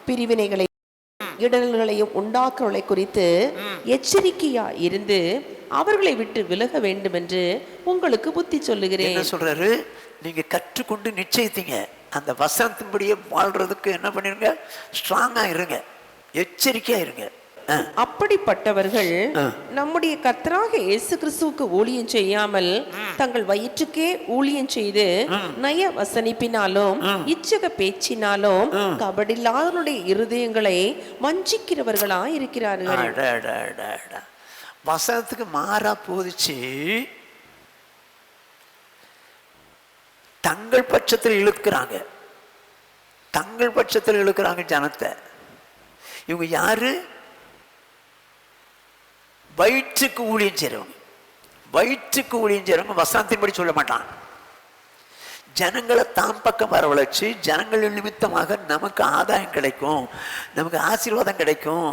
பிரிவினைகளை இடர்களையும் உண்டாக்குறவர்களை குறித்து எச்சரிக்கையா இருந்து அவர்களை விட்டு விலக வேண்டும் என்று உங்களுக்கு புத்தி சொல்லுகிறேன். என்ன சொல்றாரு? நீங்க கற்றுக்கொண்டு நிச்சயித்தீங்க, அந்த வசனத்தின்படியே வாழ்றதுக்கு என்ன பண்ணிருங்க? ஸ்ட்ராங்கா இருங்க, எச்சரிக்கையா இருங்க. அப்படிப்பட்டவர்கள் நம்முடைய கர்த்தராக இயேசு கிறிஸ்துவுக்கு ஊழியம் செய்யாமல் தங்கள் வயிற்றுக்கே ஊழியம் செய்து நய வசனிப்பினாலும் இச்சக பேச்சினாலும் கபடில்லாதவருடைய இருதயங்களை வஞ்சிக்கிறவர்களா இருக்கிறார்கள். வசனத்துக்கு மாறா போதிச்சு தங்கள் பட்சத்தில் இழுக்கிறாங்க ஜனத்தை. இவங்க யாரு? வயிற்றுக்கு ஊழியம் செய்றவங்க வசனத்தின்படி சொல்ல மாட்டான். ஜனங்களை தாம் பக்கம் வரவழைச்சு ஜனங்கள் நிமித்தமாக நமக்கு ஆதாயம் கிடைக்கும், நமக்கு ஆசீர்வாதம் கிடைக்கும்,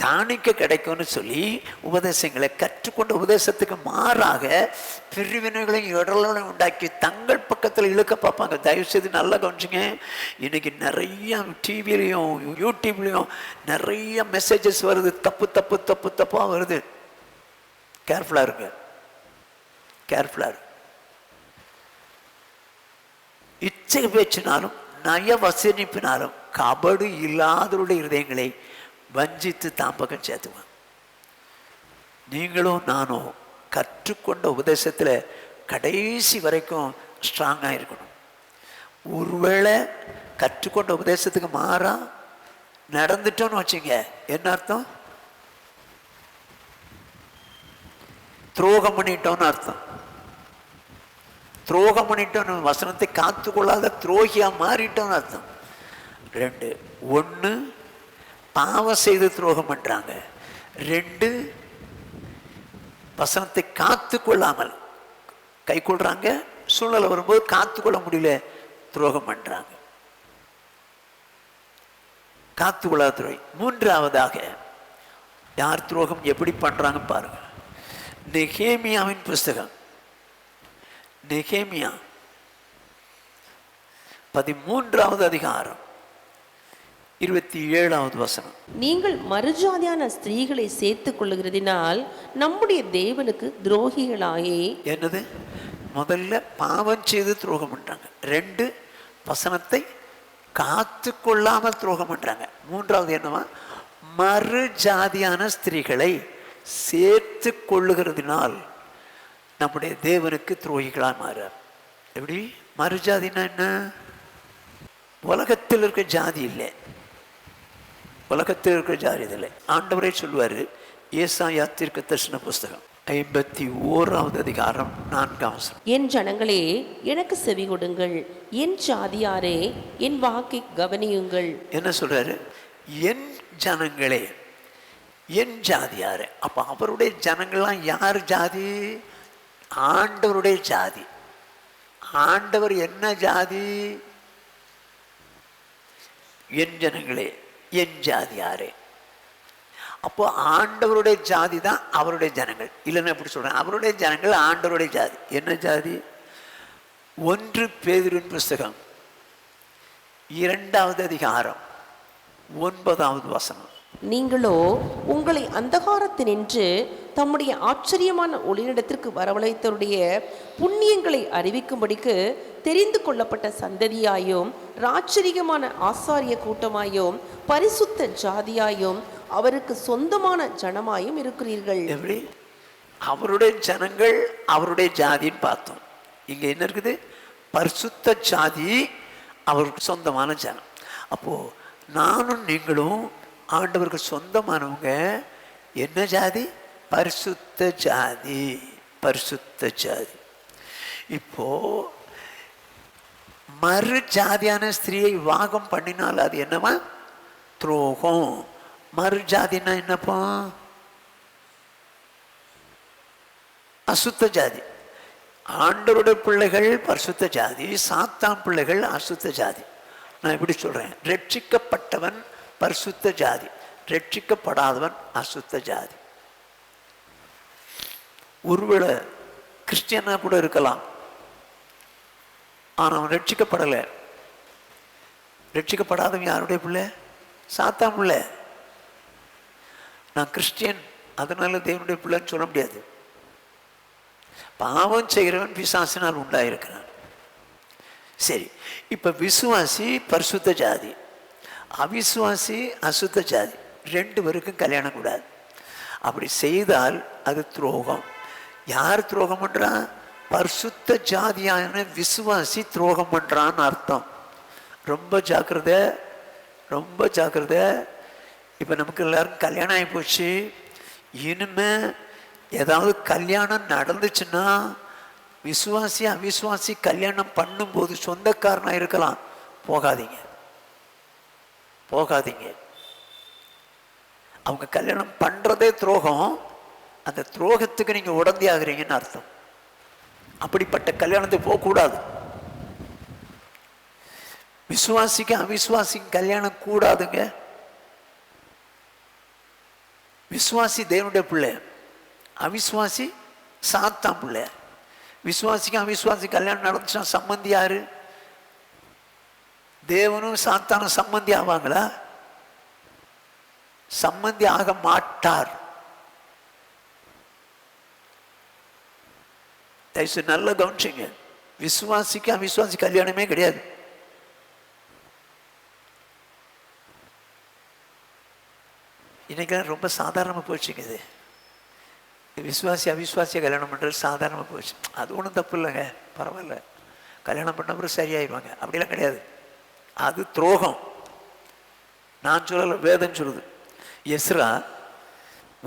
காணிக்க கிடைக்கும்னு சொல்லி உபதேசங்களை கற்றுக்கொண்ட உபதேசத்துக்கு மாறாக பிரிவினைகளையும் இடர்களையும் உண்டாக்கி தங்கள் பக்கத்தில் இழுக்க பார்ப்பாங்க. தயவு செய்து நல்லா கவனிச்சுங்க. இன்னைக்கு நிறைய டிவிலையும் யூடியூப்லையும் நிறைய மெசேஜஸ் வருது, தப்பாக வருது. கேர்ஃபுல்லாக இருங்க. இச்சை பேச்சினாலும் நய வசனிப்பினாலும் கபடு இல்லாதவருடைய இருதயங்களை வஞ்சித்து தாம் பக்கம் சேர்த்துவான். நீங்களும் நானும் கற்றுக்கொண்ட உபதேசத்தில் கடைசி வரைக்கும் ஸ்ட்ராங்காக இருக்கணும். ஒருவேளை கற்றுக்கொண்ட உபதேசத்துக்கு மாறா நடந்துட்டோன்னு வச்சுங்க, என்ன அர்த்தம்? துரோகம் பண்ணிட்டோன்னு அர்த்தம். துரோகம் பண்ணிட்டோன்னு, வசனத்தை காத்து கொள்ளாத துரோகியா மாறிட்டோன்னு அர்த்தம். 2, 1 பாவம் செய்து துரோகம் பண்றாங்க, 2 வசனத்தை காத்து கொள்ளாமல் கை கொள்றாங்க, சூழ்நிலை வரும்போது காத்து கொள்ள முடியல, துரோகம் பண்றாங்க. காத்து கொள்ளாத துரோகி. 3வதாக யார் துரோகம் எப்படி பண்றாங்க பாருங்க. நெகேமியாவின் புஸ்தகம், நெகேமியா 13வது அதிகாரம் 27வது வசனம். நீங்கள் மறுஜாதியான ஸ்திரீகளை சேர்த்துக் கொள்ளுகிறதினால் நம்முடைய தேவனுக்கு துரோகிகளாகி. என்னது? முதல்ல பாவம் செய்து துரோகம் பண்றாங்க. 2, வசனத்தை காத்து கொள்ளாமல் துரோகம் பண்றாங்க. 3வது என்னவா? மறு ஜாதியான ஸ்திரீகளை சேர்த்து கொள்ளுகிறதுனால் நம்முடைய தேவனுக்கு துரோகிகளாக மாறார். எப்படி? மறு ஜாதினா என்ன? உலகத்தில் இருக்க ஜாதி இல்லை, உலகத்தில் இருக்கிற ஜாதி இல்லை. ஆண்டவரே சொல்லுவார், ஏசாயா தீர்க்கதரிசன புஸ்தகம் 51வது அதிகாரம் 4ஆம் வசனம். என் ஜனங்களே எனக்கு செவி கொடுங்கள், என் ஜாதியாரே என் வாக்கை கவனியுங்கள். என்ன சொல்றாரு? என் ஜனங்களே, என் ஜாதியாரே. அப்ப அவருடைய ஜனங்கள்லாம் யார் ஜாதி? ஆண்டவருடைய ஜாதி. ஆண்டவர் என்ன ஜாதி? என் ஜனங்களே, என் ஜாதியாரே. அப்போ ஆண்டவருடைய ஜாதி தான் அவருடைய ஜனங்கள். இல்லைன்னா எப்படி சொல்றேன்? அவருடைய ஜனங்கள் ஆண்டவருடைய ஜாதி. என்ன ஜாதி? 1 பேதுருவின் புஸ்தகம் 2வது அதிகாரம் 9வது வசனம். நீங்களோ உங்களை அந்தகாரத்தினின்று தம்முடைய ஆச்சரியமான ஒளியிடத்திற்கு வரவழைத்தவருடைய புண்ணியங்களை அறிவிக்கும்படிக்கு தெரிந்து கொள்ளப்பட்ட சந்ததியாயும் ராச்சரிகமான ஆசாரிய கூட்டமாயும் பரிசுத்த ஜாதியாயும் அவருக்கு சொந்தமான ஜனமாயும் இருக்கிறீர்கள். எப்படி? அவருடைய ஜனங்கள் அவருடைய ஜாதின்னு பார்த்தோம். இங்க என்ன இருக்குது? பரிசுத்த ஜாதி, அவருக்கு சொந்தமான ஜனம். அப்போ நானும் நீங்களும் ஆண்டவருக்கு சொந்தமானவங்க. என்ன ஜாதி? பரிசுத்த ஜாதி, பரிசுத்த ஜாதி. இப்போ மறு ஜாதியான ஸ்திரீயை விவாகம் பண்ணினால் அது என்னவா? துரோகம். மறு ஜாதினா என்னப்பா? அசுத்த ஜாதி. ஆண்டவருடைய பிள்ளைகள் பரிசுத்த ஜாதி, சாத்தான் பிள்ளைகள் அசுத்த ஜாதி. நான் எப்படி சொல்றேன்? ரட்சிக்கப்பட்டவன் பரிசுத்த ஜாதி, ரட்சிக்கப்படாதவன் அசுத்த ஜாதி. ஒருவேளை கிறிஸ்டியனா கூட இருக்கலாம், ஆனால் அவன் ரட்சிக்கப்படலை. ரட்சிக்கப்படாதவன் யாருடைய பிள்ளை? சாத்தான் பிள்ளை. நான் கிறிஸ்டியன் அதனால தேவனுடைய பிள்ளைன்னு சொல்ல முடியாது. பாவம் செய்கிறவன் பிசாசினால் உண்டாயிருக்கிறான். சரி, இப்ப விசுவாசி பரிசுத்த ஜாதி, அவிசுவாசி அசுத்த ஜாதி. 2 பேருக்கும் கல்யாணம் கூடாது. அப்படி செய்தால் அது துரோகம். யார் துரோகம் பண்றான்? பரிசுத்த ஜாதியான விசுவாசி துரோகம் பண்றான்னு அர்த்தம். ரொம்ப ஜாக்கிரதை, ரொம்ப ஜாக்கிரதை. இப்ப நமக்கு எல்லாரும் கல்யாணம் ஆகி போச்சு. இனிமே ஏதாவது கல்யாணம் நடந்துச்சுன்னா விசுவாசி அவிசுவாசி கல்யாணம் பண்ணும்போது சொந்தக்காரனா இருக்கலாம், போகாதீங்க, போகாதீங்க. அவங்க கல்யாணம் பண்றதே துரோகம். அந்த துரோகத்துக்கு நீங்க உடந்தி ஆகுறீங்கன்னு அர்த்தம். அப்படிப்பட்ட கல்யாணத்துக்கு போகக்கூடாது. விசுவாசிக்கு அவிசுவாசிக்கு கல்யாணம் கூடாதுங்க. விசுவாசி தேவனுடைய பிள்ளை, அவிசுவாசி சாத்தான் பிள்ளை. விசுவாசிக்கு அவிசுவாசி கல்யாணம் நடந்துச்சுன்னா சம்பந்தி யாரு? தேவனும் சாத்தானும் சம்பந்தி ஆவாங்களா? சம்பந்தி ஆக மாட்டார். நல்ல கவனிச்சிங்க. விசுவாசிக்கு அவிசுவாசி கல்யாணமே கிடையாது. இன்னைக்கு ரொம்ப சாதாரணமாக போச்சுங்க. இது விசுவாசி அவிசுவாசியை கல்யாணம் பண்ணுறது சாதாரணமாக போச்சு. அது ஒன்றும் தப்பு இல்லைங்க, பரவாயில்ல, கல்யாணம் பண்ண பிறகு சரியாயிடுவாங்க. அப்படிலாம் கிடையாது. அது துரோகம். நான் சொல்லலை, வேதம் சொல்லுது. எஸ்ரா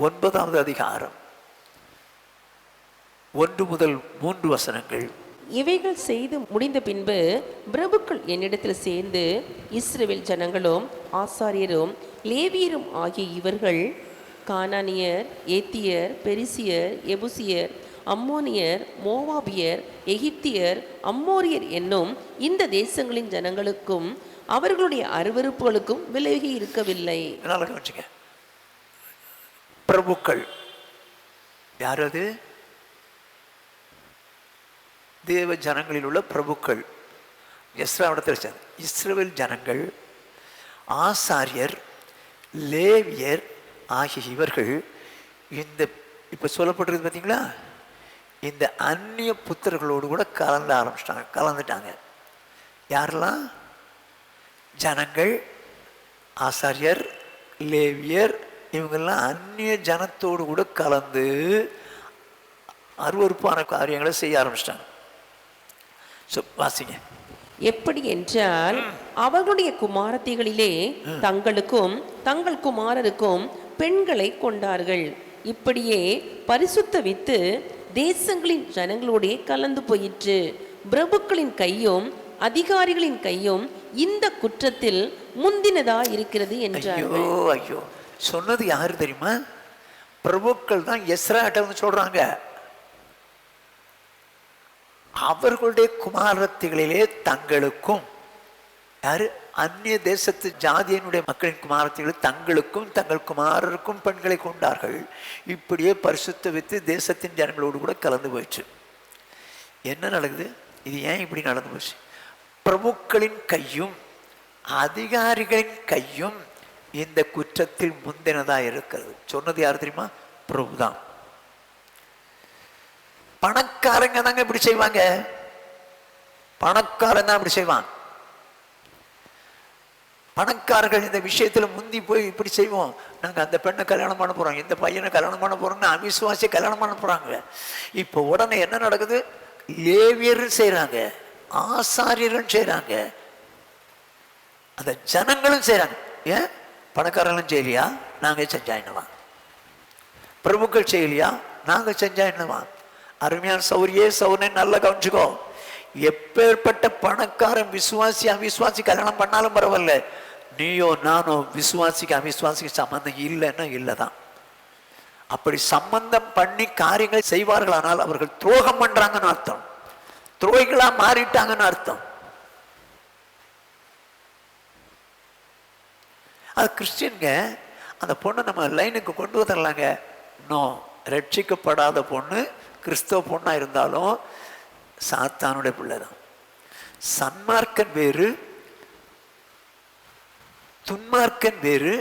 9வது அதிகாரம் 1 முதல் 3 வசனங்கள். இவைகள் செய்து முடிந்த பின்பு பிரபுக்கள் என்னிடத்தில் சேர்ந்து இஸ்ரவேல் ஜனங்களும் ஆசாரியரும் லேவியரும் ஆகிய இவர்கள் கானானியர், ஏத்தியர், பெரிசியர், எபுசியர், அம்மோனியர், மோவாபியர், எகிப்தியர், அம்மோரியர் என்னும் இந்த தேசங்களின் ஜனங்களுக்கும் அவர்களுடைய அருவருப்புகளுக்கும் விலகி இருக்கவில்லை. பிரபுக்கள் யாரது? தேவ ஜனங்களில் உள்ள பிரபுக்கள். இஸ்ரவேல் ஜனங்கள் ஆசாரியர், லேவியர் ஆகிய இவர்கள் இந்த இப்போ சொல்லப்படுறது பார்த்தீங்களா, இந்த அந்நிய புத்திரர்களோடு கூட கலந்துட்டாங்க. யாரெல்லாம்? ஜனங்கள், ஆசாரியர், லேவியர், இவங்கெல்லாம் அந்நிய ஜனத்தோடு கூட கலந்து அருவருப்பான காரியங்களை செய்ய ஆரம்பிச்சிட்டாங்க. வாசிங்க. எப்படி என்றால், அவர்களுடைய குமாரத்திகளிலே தங்களுக்கும் தங்கள் குமாரருக்கும் பெண்களை கொண்டார்கள். இப்படியே பரிசுத்த வித்து தேசங்களின் ஜனங்களோடே கலந்து போயிற்று. பிரபுக்களின் கையும் அதிகாரிகளின் கையும் இந்த குற்றத்தில் முந்தினதா இருக்கிறது என்றார்கள். ஐயோ, சொன்னது யாரு தெரியுமா? பிரபுக்கள் தான். எஸ்ராட்ட வந்து சொல்றாங்க, அவர்களுடைய குமாரத்திகளிலே தங்களுக்கும், யாரு? அந்நிய தேசத்து ஜாதியினுடைய மக்களின் குமாரத்திகள் தங்களுக்கும் தங்கள் குமாரருக்கும் பெண்களை கொண்டார்கள். இப்படியே பரிசுத்த வித்து தேசத்தின் ஜனங்களோடு கூட கலந்து போயிடுச்சு. என்ன நடக்குது? இது ஏன் இப்படி நடந்து போச்சு? பிரபுக்களின் கையும் அதிகாரிகளின் கையும் இந்த குற்றத்தில் முந்தினதா இருக்கிறது. சொன்னது யாரு தெரியுமா? பிரபுதான். பணக்காரங்க தாங்க இப்படி செய்வாங்க. பணக்காரன் தான் இப்படி செய்வான். பணக்காரர்கள் இந்த விஷயத்துல முந்தி போய் இப்படி செய்வோம், நாங்க அந்த பெண்ணை கல்யாணம் பண்ண போறோம், இந்த பையனை கல்யாணம் பண்ண போறோம்னு அவிசுவாசியை கல்யாணம் பண்ண போறாங்க. இப்போ உடனே என்ன நடக்குது? லேவியரும் செய்யறாங்க, ஆசாரியரும் செய்யறாங்க, அந்த ஜனங்களும் செய்யறாங்க. ஏன்? பணக்காரர்களும் செய்யலையா? நாங்க செஞ்சா என்னவா? பிரபுக்கள் செய்யலையா? நாங்க செஞ்சா என்னவா? அருமையான சௌரனை நல்லா கவனிச்சுக்கோ. எப்பேற்பட்ட பணக்காரன் விசுவாசி அவிசுவாசி கல்யாணம் பண்ணாலும் பரவாயில்ல, நீயோ நானோ விசுவாசிக்கு அவிசுவாசிக்கு சம்பந்தம் இல்லைன்னா இல்லைதான். அப்படி சம்பந்தம் பண்ணி காரியங்கள் செய்வார்களானால் அவர்கள் துரோகம் பண்றாங்கன்னு அர்த்தம், துரோகிகளா மாறிட்டாங்கன்னு அர்த்தம். அது கிறிஸ்டியன்க அந்த பொண்ணை நம்ம லைனுக்கு கொண்டு வந்துடலாங்க. இன்னும் ரட்சிக்கப்படாத பொண்ணு கிறிஸ்தவ பொண்ணா இருந்தாலும் சாத்தானுடைய பிள்ளை தான். சன்மார்க்கன் வேறு, துன்மார்க்கன் வேறு,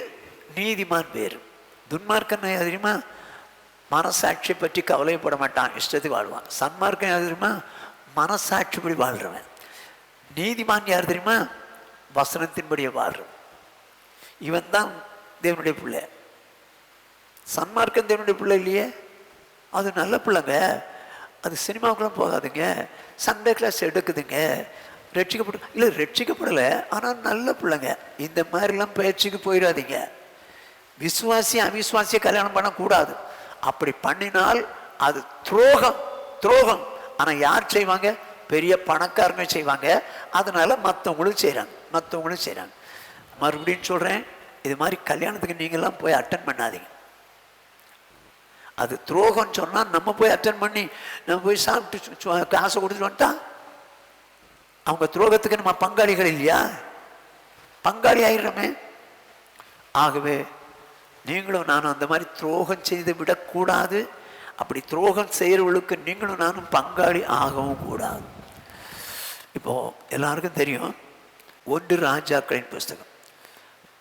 நீதிமான் வேறு. துன்மார்க்கன் தெரியுமா? மனசாட்சியை பற்றி கவலைப்பட மாட்டான், இஷ்டத்துக்கு வாழ்வான். சன்மார்க்கன் யார் தெரியுமா? மனசாட்சிப்படி வாழ்றவன். நீதிமான் யார் தெரியுமா? வசனத்தின்படியே வாழ்றவன். இவன் தான் தேவனுடைய பிள்ளை. சன்மார்க்கன் தேவனுடைய பிள்ளை இல்லையே, அது நல்ல பிள்ளைங்க. அது சினிமாவுக்குலாம் போகாதுங்க, சண்டே கிளாஸ் எடுக்குதுங்க, ரட்சிக்கப்பட இல்லை ரட்சிக்கப்படலை ஆனால் நல்ல பிள்ளைங்க. இந்த மாதிரிலாம் பேச்சுக்கு போயிடாதீங்க. விசுவாசி அவிசுவாசியை கல்யாணம் பண்ணக்கூடாது. அப்படி பண்ணினால் அது துரோகம், துரோகம். ஆனால் யார் செய்வாங்க? பெரிய பணக்காரங்க செய்வாங்க. அதனால மற்றவங்களும் செய்கிறாங்க. மறுபடியும் சொல்கிறேன், இது மாதிரி கல்யாணத்துக்கு நீங்கள்லாம் போய் அட்டன் பண்ணாதீங்க. அது துரோகம் சொன்னால் நம்ம போய் அட்டன் பண்ணி நம்ம போய் சாப்பிட்டு காசை கொடுத்துட்டு வந்துட்டா அவங்க துரோகத்துக்கு நம்ம பங்காளிகள் இல்லையா? பங்காளி ஆயிடுறோமே. ஆகவே நீங்களும் நானும் அந்த மாதிரி துரோகம் செய்து விடக்கூடாது. அப்படி துரோகம் செய்கிறவர்களுக்கு நீங்களும் நானும் பங்காளி ஆகவும் கூடாது. இப்போ எல்லாருக்கும் தெரியும், 1 ராஜாக்களின் புஸ்தகம்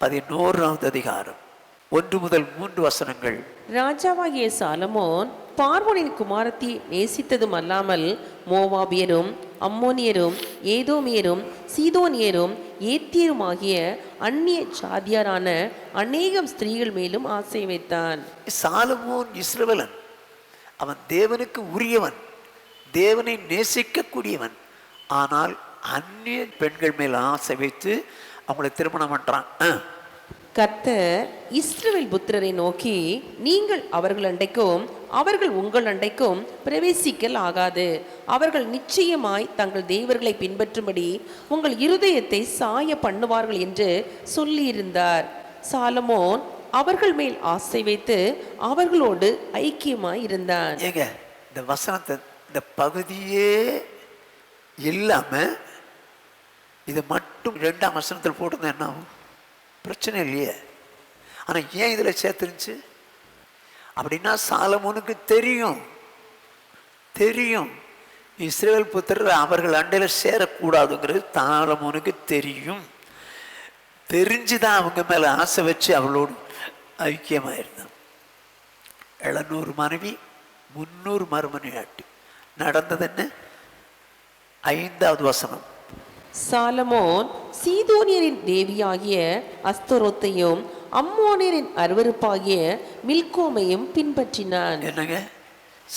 11வது அதிகாரம் 1 முதல் 3 வசனங்கள். ராஜாவாகிய சாலமோன் பார்வோனின் குமாரத்தை நேசித்ததும் அல்லாமல் மோவாபியரும் அம்மோனியரும் ஏதோமியரும் சீதோனியரும் ஏத்தியருமாகிய அந்நிய சாதியாரான அநேகம் ஸ்திரீகள் மேலும் ஆசை வைத்தான். சாலமோன் இஸ்ரவேலன், அவன் தேவனுக்கு உரியவன், தேவனை நேசிக்கக்கூடியவன். ஆனால் அந்நிய பெண்கள் மேல் ஆசை வைத்து அவங்களை திருமணம் பண்றான். கர்த்தர் இஸ்ரவேல் புத்திரரை நோக்கி, நீங்கள் அவர்கள் அண்டைக்கும் அவர்கள் உங்கள் அண்டைக்கும் பிரவேசிக்கல் ஆகாது. அவர்கள் நிச்சயமாய் தங்கள் தேவர்களை பின்பற்றும்படி உங்கள் இருதயத்தை சாய பண்ணுவார்கள் என்று சொல்லியிருந்தார். சாலமோன் அவர்கள் மேல் ஆசை வைத்து அவர்களோடு ஐக்கியமாய் இருந்தான். ஏங்க, இந்த வசனத்தை இந்த பகுதியே இல்லாம இதை மட்டும் 2ஆம் வசனத்தில் போட்டிருந்தா என்ன ஆகும்? பிரச்சனை இல்லையே. ஆனால் ஏன் இதில் சேர்த்துருந்துச்சு அப்படின்னா, சாலமோனுக்கு தெரியும் இஸ்ரவேல் புத்திரர் அவர்கள் அண்டையில் சேரக்கூடாதுங்கிறது சாலமோனுக்கு தெரியும். தெரிஞ்சுதான் அவங்க மேல ஆசை வச்சு அவளோடு ஐக்கியமாயிருந்தான். 700 மனைவி 300 மறுமனையாட்டி. நடந்தது என்ன? 5வது வசனம். சாலமோன் சீதோனியரின் தேவியாகிய அஸ்தரோத்தையும் அம்மோனியரின் அருவருப்பாகிய மில்கோமையும் பின்பற்றினான். என்னங்க,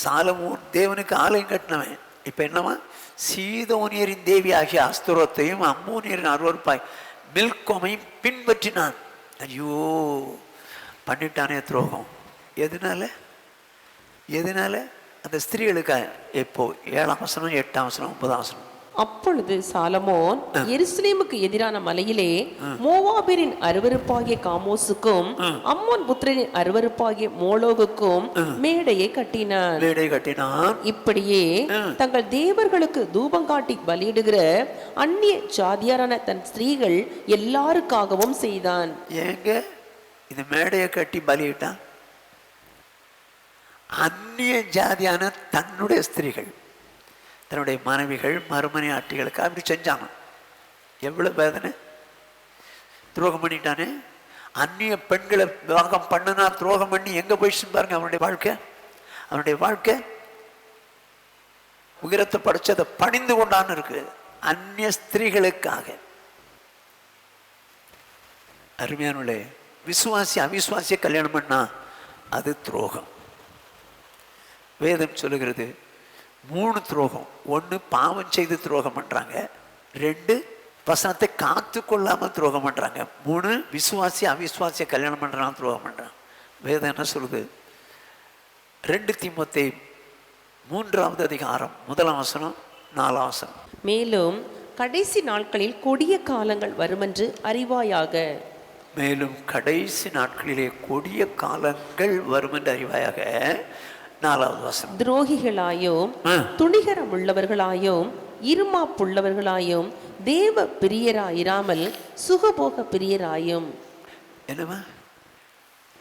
சாலமோன் தேவனுக்கு ஆலயம் கட்டினவன். இப்ப என்னவா? சீதோனியரின் தேவி ஆகிய அஸ்தரோத்தையும் அம்மோனியரின் அருவருப்பாய் மில்கோமையும் பின்பற்றினான். ஐயோ, பண்ணிட்டானே துரோகம். எதனால? அந்த ஸ்திரீகளுக்கு. எப்போ? 7ஆம் வசனம், 8ஆம் வசனம், 9ஆம் வசனம். அப்பொழுது சாலமோன் எருசலேமுக்கு எதிரான மலையிலே மோவாபியரின் அருவருப்பாகிய காமோசுக்கும் அம்மோன் புத்திரரின் அருவருப்பாகிய மோலோகுக்கும் மேடையை கட்டினான். இப்படியே தங்கள் தேவர்களுக்கு தூபம் காட்டி பலியிடுகிற அந்நிய ஜாதியாரான தன் ஸ்திரீகள் எல்லாருக்காகவும் செய்தான். ஏங்க இந்த மேடையை கட்டி பலியிட்டான்? அந்நிய ஜாதியான தன்னுடைய ஸ்திரீகள், தன்னுடைய மனைவிகள், மறுமனை ஆட்டிகளுக்கு அப்படி செஞ்சாங்க. எவ்வளவு வேதனை! துரோகம் பண்ணிட்டானே. அந்நிய பெண்களை விவாகம் பண்ணுனா துரோகம் பண்ணி எங்க போயிடுச்சு பாருங்க அவனுடைய வாழ்க்கை. உயரத்தை படிச்சதை பணிந்து கொண்டான்னு இருக்கு அந்நிய ஸ்திரீகளுக்காக. அருமையானுள்ளே, விசுவாசி அவிசுவாசிய கல்யாணம் பண்ணா அது துரோகம். வேதம் சொல்லுகிறது 3 துரோகம். 1 பாவம் செய்து துரோகம் பண்றாங்க, 2 வசனத்தை காத்து கொள்ளாம துரோகம் பண்றாங்க, 3 விசுவாசி அவிசுவாசிய கல்யாணம் பண்றான் துரோகம் பண்றான். வேதம் என்ன சொல்லுது? 2 தீமோத்தேயு 3ஆம் அதிகாரம் 1ஆம் வசனம் 4ஆம் வசனம். மேலும் கடைசி நாட்களில் கொடிய காலங்கள் வருமென்று அறிவாயாக. மேலும் கடைசி நாட்களிலே கொடிய காலங்கள் வருமென்று அறிவாயாக. 4ஆவது வசனம். துரோகிகளாயும் துணிகரம் உள்ளவர்களாயும் இருமாப்புள்ளவர்களாயும் தேவ பிரியராயிராமல் சுகபோக பிரியராயும். என்னவா?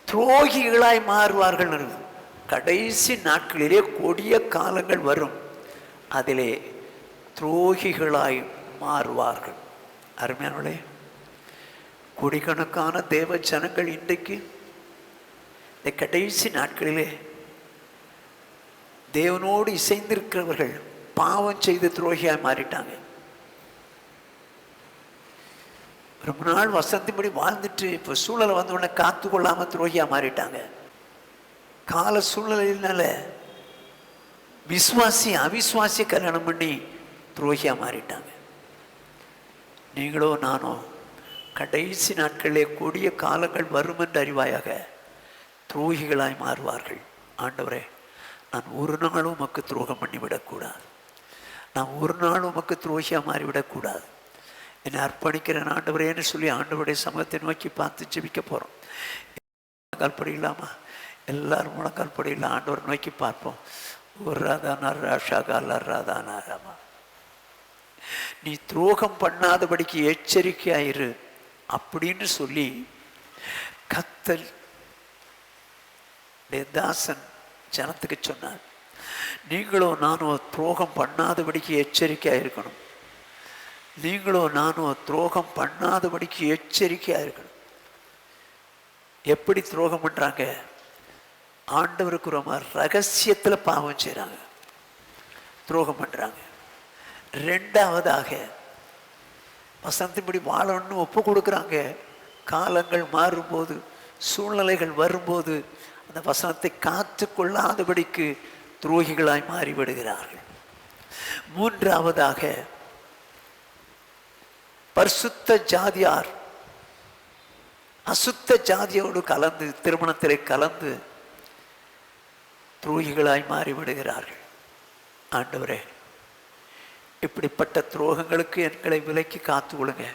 துரோகிகளாய் மாறுவார்கள். கடைசி நாட்களிலே கொடிய காலங்கள் வரும், அதிலே துரோகிகளாய் மாறுவார்கள். அருமையானவர்களே, கோடிக்கணக்கான தேவ ஜனங்கள் இன்றைக்கு இந்த கடைசி நாட்களிலே தேவனோடு இசைந்திருக்கிறவர்கள் பாவம் செய்து துரோகியாய் மாறிட்டாங்க. ரொம்ப நாள் வசந்திப்படி வாழ்ந்துட்டு இப்போ சூழலை வந்த உடனே காத்து கொள்ளாம துரோகியா மாறிட்டாங்க. கால சூழ்நிலையினால விசுவாசி அவிசுவாசி கல்யாணம் பண்ணி துரோகியா மாறிட்டாங்க. நீங்களோ நானோ கடைசி நாட்களிலே கொடிய காலங்கள் வரும் என்று அறிவாயாக துரோகிகளாய் மாறுவார்கள். ஆண்டவரே, நான் ஒரு நாளும் உமக்கு துரோகம் பண்ணிவிடக்கூடாது, நான் ஒரு நாளும் உமக்கு துரோகியா மாறிவிடக்கூடாது, என்னை அர்ப்பணிக்கிறேன் ஆண்டவரேன்னு சொல்லி ஆண்டவருடைய சமூகத்தை நோக்கி பார்த்து ஜெபிக்க போகிறோம். கால்படியில்லாமா? எல்லாரும் முழங்கால்படியில் ஆண்டவர் நோக்கி பார்ப்போம். ஒரு ராதானார் ராஷா காலார் ராதானாராமா. நீ துரோகம் பண்ணாதபடிக்கு எச்சரிக்கையாயிரு அப்படின்னு சொல்லி கர்த்தர் தாசன் ஜனத்துக்கு சொன்னார். நீங்களோ நானோ துரோகம் பண்ணாதபடிக்கு எச்சரிக்கையாக இருக்கணும். நீங்களோ நானோ துரோகம் பண்ணாதபடிக்கு எச்சரிக்கையாக இருக்கணும். எப்படி துரோகம் பண்றாங்க? ஆண்டவருக்கு ரொம்ப ரகசியத்தில் பாவம் செய்கிறாங்க, துரோகம் பண்றாங்க. 2வதாக வசந்தின்படி வாழணும்னு ஒப்பு கொடுக்குறாங்க. காலங்கள் மாறும்போது, சூழ்நிலைகள் வரும்போது அந்த வசனத்தை காத்து கொள்ளாதபடிக்கு துரோகிகளாய் மாறிவிடுகிறார்கள். 3வதாக பரிசுத்த ஜாதியார் அசுத்த ஜாதியோடு கலந்து திருமணத்திலே கலந்து துரோகிகளாய் மாறிவிடுகிறார்கள். ஆண்டவரே, இப்படிப்பட்ட துரோகங்களுக்கு எங்களை விலக்கி காத்து கொள்ளுங்க.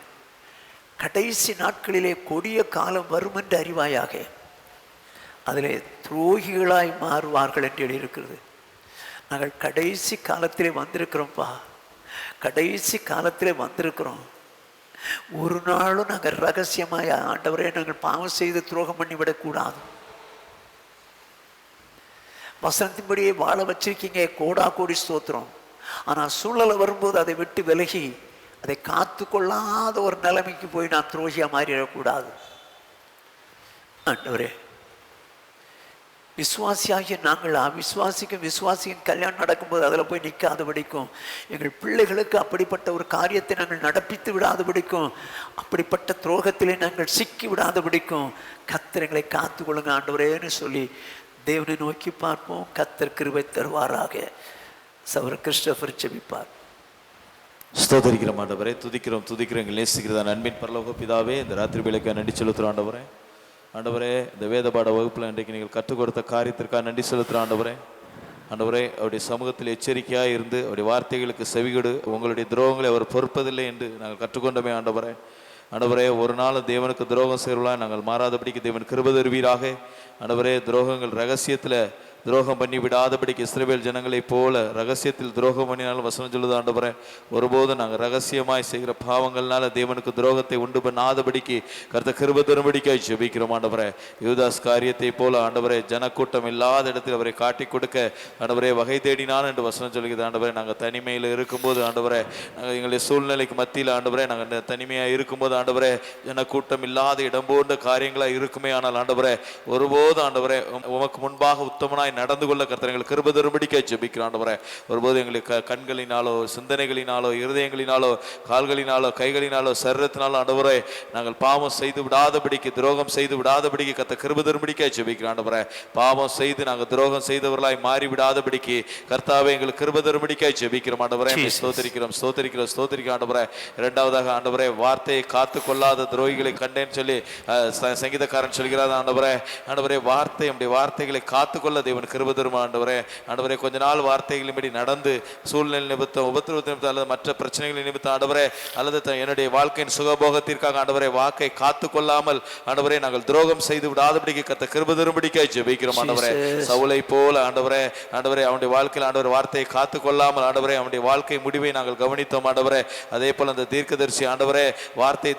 கடைசி நாட்களிலே கொடிய காலம் வரும் என்று அறிவாயாக. அதிலே துரோகிகளாய் மாறுவார்கள் என்று எழுதியிருக்கிறது. நாங்கள் கடைசி காலத்திலே வந்திருக்கிறோம்ப்பா, கடைசி காலத்திலே வந்திருக்கிறோம். ஒரு நாளும் நாங்கள் ரகசியமாய் ஆண்டவரே நாங்கள் பாவம் செய்து துரோகம் பண்ணிவிடக்கூடாது. வசனத்தின்படியே வாழ வச்சிருக்கீங்க, கோடா கோடி ஸ்தோத்திரம். ஆனால் சூழ்நிலை வரும்போது அதை விட்டு விலகி அதை காத்து கொள்ளாத ஒரு நிலைமைக்கு போய் நான் துரோகியா மாறிடக்கூடாது. ஆண்டவரே, விசுவாசியாகிய நாங்கள் விசுவாசிக்கும் கல்யாணம் நடக்கும்போது அதில் போய் நிற்காதபடிக்கும், எங்கள் பிள்ளைகளுக்கு அப்படிப்பட்ட ஒரு காரியத்தை நாங்கள் நடப்பித்து விடாதபடிக்கும், அப்படிப்பட்ட துரோகத்திலே நாங்கள் சிக்கி விடாதபடிக்கும் கர்த்தர் எங்களை காத்து கொள்ளுங்க ஆண்டவரேன்னு சொல்லி தேவனை நோக்கி பார்ப்போம். கர்த்தர் கிருபை தருவாராக. சகோதரர் கிறிஸ்டோபர் ஜெபிப்பார். ஸ்தோத்திரிக்கிறோம் ஆண்டவரே, துதிக்கிறோம் எங்கள் நேசிக்கிறதா அன்பின் பரலோக பிதாவே, இந்த ராத்திரி வேளைக்காக நன்றி செலுத்துகிறோம் ஆண்டவரே. ஆண்டவரே, இந்த வேதபாட வகுப்பில் இன்றைக்கு நீங்கள் கற்றுக் கொடுத்த காரியத்திற்காக நன்றி செலுத்துகிறோம் ஆண்டவரே. ஆண்டவரே, அவருடைய சமூகத்தில் எச்சரிக்கையாக இருந்து அவருடைய வார்த்தைகளுக்கு செவிகொடு, உங்களுடைய துரோகங்களை அவர் பொறுப்பதில்லை என்று நாங்கள் கற்றுக்கொண்டோமே ஆண்டவரே. ஆண்டவரே, ஒரு நாள் தேவனுக்கு துரோகம் செய்யலாம் நாங்கள் மாறாதபடிக்கு தேவன் கிருபை தருவீராக. ஆண்டவரே, துரோகங்கள் ரகசியத்தில் துரோகம் பண்ணி விடாதபடிக்கு இஸ்ரவேல் ஜனங்களைப் போல ரகசியத்தில் துரோகம் பண்ணினாலும் வசனம் சொல்லுது ஆண்டவரே, ஒருபோதும் நாங்கள் ரகசியமாய் செய்கிற பாவங்கள்னால தேவனுக்கு துரோகத்தை உண்டு பண்ணாதபடிக்கு கர்த்தர் கிருபை தரும்படிக்காய் ஜெபிக்கிறோம் ஆண்டவரே. யூதாஸ் காரியத்தை போல ஆண்டவரே, ஜனக்கூட்டம் இல்லாத இடத்தில் அவரை காட்டி கொடுக்க ஆண்டவரே வகை தேடினான் என்று வசனம் சொல்லுகிறது ஆண்டவரே. நாங்கள் தனிமையில் இருக்கும்போது ஆண்டவரே, நாங்கள் எங்களுடைய சூழ்நிலைக்கு மத்தியில் ஆண்டவரே, நாங்கள் தனிமையாக இருக்கும்போது ஆண்டவரே, ஜனக்கூட்டம் இல்லாத இடம் போன்ற காரியங்களாக இருக்குமே. ஆனால் ஆண்டவரே, ஒருபோது ஆண்டவரே உமக்கு முன்பாக உத்தமனாய் நடந்து கொள்ள கர்த்தர் எங்களுக்கு கிருபை தரும்படிக்காய் ஜெபிக்கிறோம் ஆண்டவரே. ஒருபோது எங்களுக்கு கண்களினாலோ சிந்தனைகளினாலோ இருதயங்களினாலோ கால்களினாலோ கைகளினாலோ சரீரத்தினாலோ ஆண்டவரே நாங்கள் பாவம் செய்து விடாதபடிக்கு துரோகம் செய்து விடாதபடிக்கு கர்த்தர் கிருபை தரும்படிக்காய் ஜெபிக்கிறோம் ஆண்டவரே. பாவம் செய்து நாங்கள் துரோகம் செய்தவர்களாய் மாறி விடாதபடிக்கு கர்த்தாவே எங்களுக்கு கிருபை தரும்படிக்காய் ஜெபிக்கிறோம் ஆண்டவரே. ஸ்தோத்திரிக்கிறோம் ஆண்டவரே. இரண்டாவதாக ஆண்டவரே, வார்த்தையை காத்து கொள்ளாத துரோகிகளை கண்டேன்னு சொல்லி சங்கீதக்காரன் சொல்கிறார் ஆண்டவரே. ஆண்டவரே, வார்த்தைகளை காத்துக்கொள்ள தேவன் கிருபை தரும் ஆண்டவரே. ஆண்டவரே, கொஞ்ச நாள் வார்த்தைகளின்படி நடந்து சூழ்நிலை நிமித்தம், உபத்திரவ நிமித்தம் அல்லது மற்ற பிரச்சனைகளின் நிமித்தம் ஆண்டவரே, அல்லது என்னுடைய வாழ்க்கையின் சுகபோகத்திற்காக ஆண்டவரே வாக்கை காத்து கொள்ளாமல் ஆண்டவரே நாங்கள் துரோகம் செய்து விடாதபடிக்கு கர்த்தர் கிருபை தரும்படிக்காய் ஜெபிக்கிறோம் ஆண்டவரே. சவுலை போல ஆண்டவரே அவனுடைய வாழ்க்கையில் ஆண்டவர் வார்த்தையை காத்து கொள்ளாமல் ஆண்டவரே அவனுடைய வாழ்க்கை முடிவை நாங்கள் கவனித்தோம் ஆண்டவரே. அதே போல அந்த தீர்க்கதரிசி ஆண்டவரே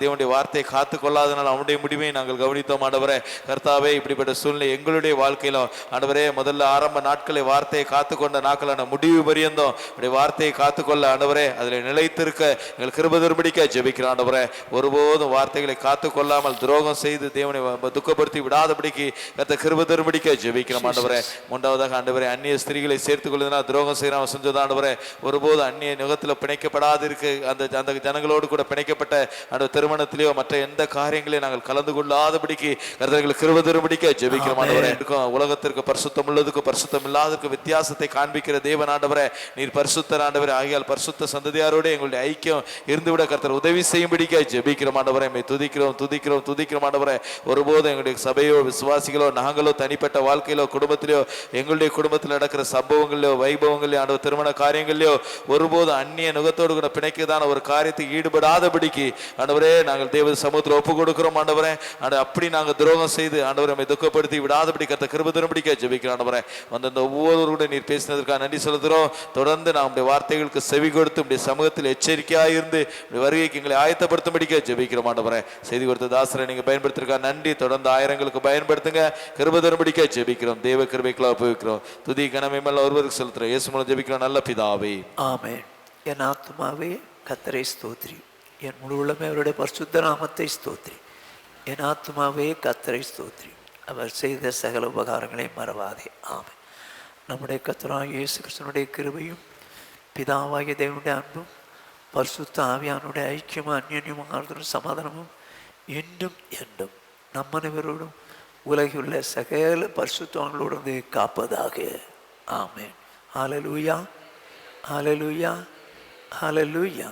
தேவனுடைய வார்த்தையை காத்து கொள்ளாதனால் அவனுடைய முடிவை நாங்கள் கவனித்தோம் ஆண்டவரே. கர்த்தாவே, இப்படிப்பட்ட சூழ்நிலை எங்களுடைய வாழ்க்கையிலும் ஆண்டவரே, முதல்ல ஆரம்ப நாட்களை வார்த்தையை காத்துக்கொண்ட நாட்களான முடிவு பரியந்தம் வார்த்தையை காத்துக்கொள்ள ஆண்டவரே அதில் நிலைத்திருக்க எங்கள் கிருபை தரும்படிக்காய் ஜெபிக்கிறோம் ஆண்டவரே. ஒருபோதும் வார்த்தைகளை காத்துக்கொள்ளாமல் துரோகம் செய்து தேவனை துக்கப்படுத்தி விடாதபடிக்கு கர்த்தர் கிருபை தரும்படிக்காய் ஜெபிக்கிறோம் ஆண்டவரே. மூன்றாவதாக ஆண்டவரே, அந்நிய ஸ்திரீகளை சேர்த்துக் கொள்ளுதனால் துரோகம் செய்யறான் செஞ்சது ஆண்டவரே. ஒருபோது அந்நிய நுகத்தில் பிணைக்கப்படாதிருக்கு அந்த ஜனங்களோடு கூட பிணைக்கப்பட்ட அந்த திருமணத்திலேயோ மற்ற எந்த காரியங்களையும் நாங்கள் கலந்து கொள்ளாதபடிக்கு கர்த்தர் கிருபை தரும்படிக்காய் ஜெபிக்கிறோம் ஆண்டவரே. உலகத்திற்கு பரிசுத்தம் உள்ளதுக்கு பரிசுத்தம் இல்லாததுக்கு வித்தியாசத்தை காண்பிக்கிற தேவன் ஆண்டவரே, நீர் பரிசுத்தர் ஆண்டவரே. ஆகியால் பரிசுத்த சந்ததியாரோடு எங்களுடைய ஐக்கியம் இருந்துவிட கர்த்தர் உதவி செய்யும்படிக்காய் ஜெபிக்கிறோம் ஆண்டவரே. துதிக்கிறோம் ஆண்டவரே. ஒருபோதும் எங்களுடைய சபையோ விசுவாசிகளோ நாங்களோ தனிப்பட்ட வாழ்க்கையிலோ குடும்பத்திலோ எங்களுடைய குடும்பத்தில் நடக்கிற சம்பவங்களிலோ வைபவங்களிலோ ஆண்டவர் திருமண காரியங்களிலோ ஒருபோது அந்நிய நுகத்தோடு கூட பிணைக்கதான ஒரு காரியத்தை ஈடுபடாதபடிக்கு ஆண்டவரே நாங்கள் தேவ சமூகத்தில் ஒப்பு கொடுக்கிறோம் ஆண்டவரே. அப்படி நாங்கள் துரோகம் செய்து ஆண்டவரை துக்கப்படுத்தி விடாதபடி கர்த்தர் கிருபை தரும்படிக்காய் ஜெபிக்கிறோம் ஆண்டவரே. வந்த ஒவ்வொருவரோடு நீர் பேசினதற்காக நன்றி செலுத்துகிறோம். தொடர்ந்து நம்முடைய வார்த்தைகளுக்கு செவி கொடுத்து நம்முடைய சமூகத்தில் எச்சரிக்கையாக இருந்து வருகைக்கு எங்களை ஆயத்தப்படுத்தும்படிக்க ஜெபிக்கிறோம் ஆண்டவரே. செய்தி கொடுத்த தாசரை நீங்க பயன்படுத்திருக்கா நன்றி. தொடர்ந்து ஆயிரங்களுக்கு பயன்படுத்துங்க. கிருபை தரும்படிக்க ஜெபிக்கிறோம். தேவ கிருபைக்குள்ள ஒப்புவிக்கிறோம். துதி கனமையெல்லாம் ஒருவருக்கு செலுத்துறோம். இயேசு மூலம் ஜெபிக்கிறோம் நல்ல பிதாவே, ஆமென். என் ஆத்துமாவே கர்த்தரை ஸ்தோத்திரி, என் முழு உள்ளமே அவருடைய பரிசுத்த நாமத்தை ஸ்தோத்திரி. என் ஆத்துமாவே கர்த்தரை ஸ்தோத்திரி, அவர் செய்த சகல உபகாரங்களை மறவாதே. ஆமென். நம்முடைய கர்த்தராகிய இயேசு கிறிஸ்துவினுடைய கிருபையும் பிதாவாகிய தேவனுடைய அன்பும் பரிசுத்த ஆவியானுடைய ஐக்கியமும் அந்யோன்யமும் சமாதானமும் என்றும் என்றும் நம்ம அனைவரோடும் உலகிலுள்ள சகல பரிசுத்தவான்களோடு காப்பதாக. ஆமென். ஹல்லேலூயா, ஹல்லேலூயா, ஹல்லேலூயா.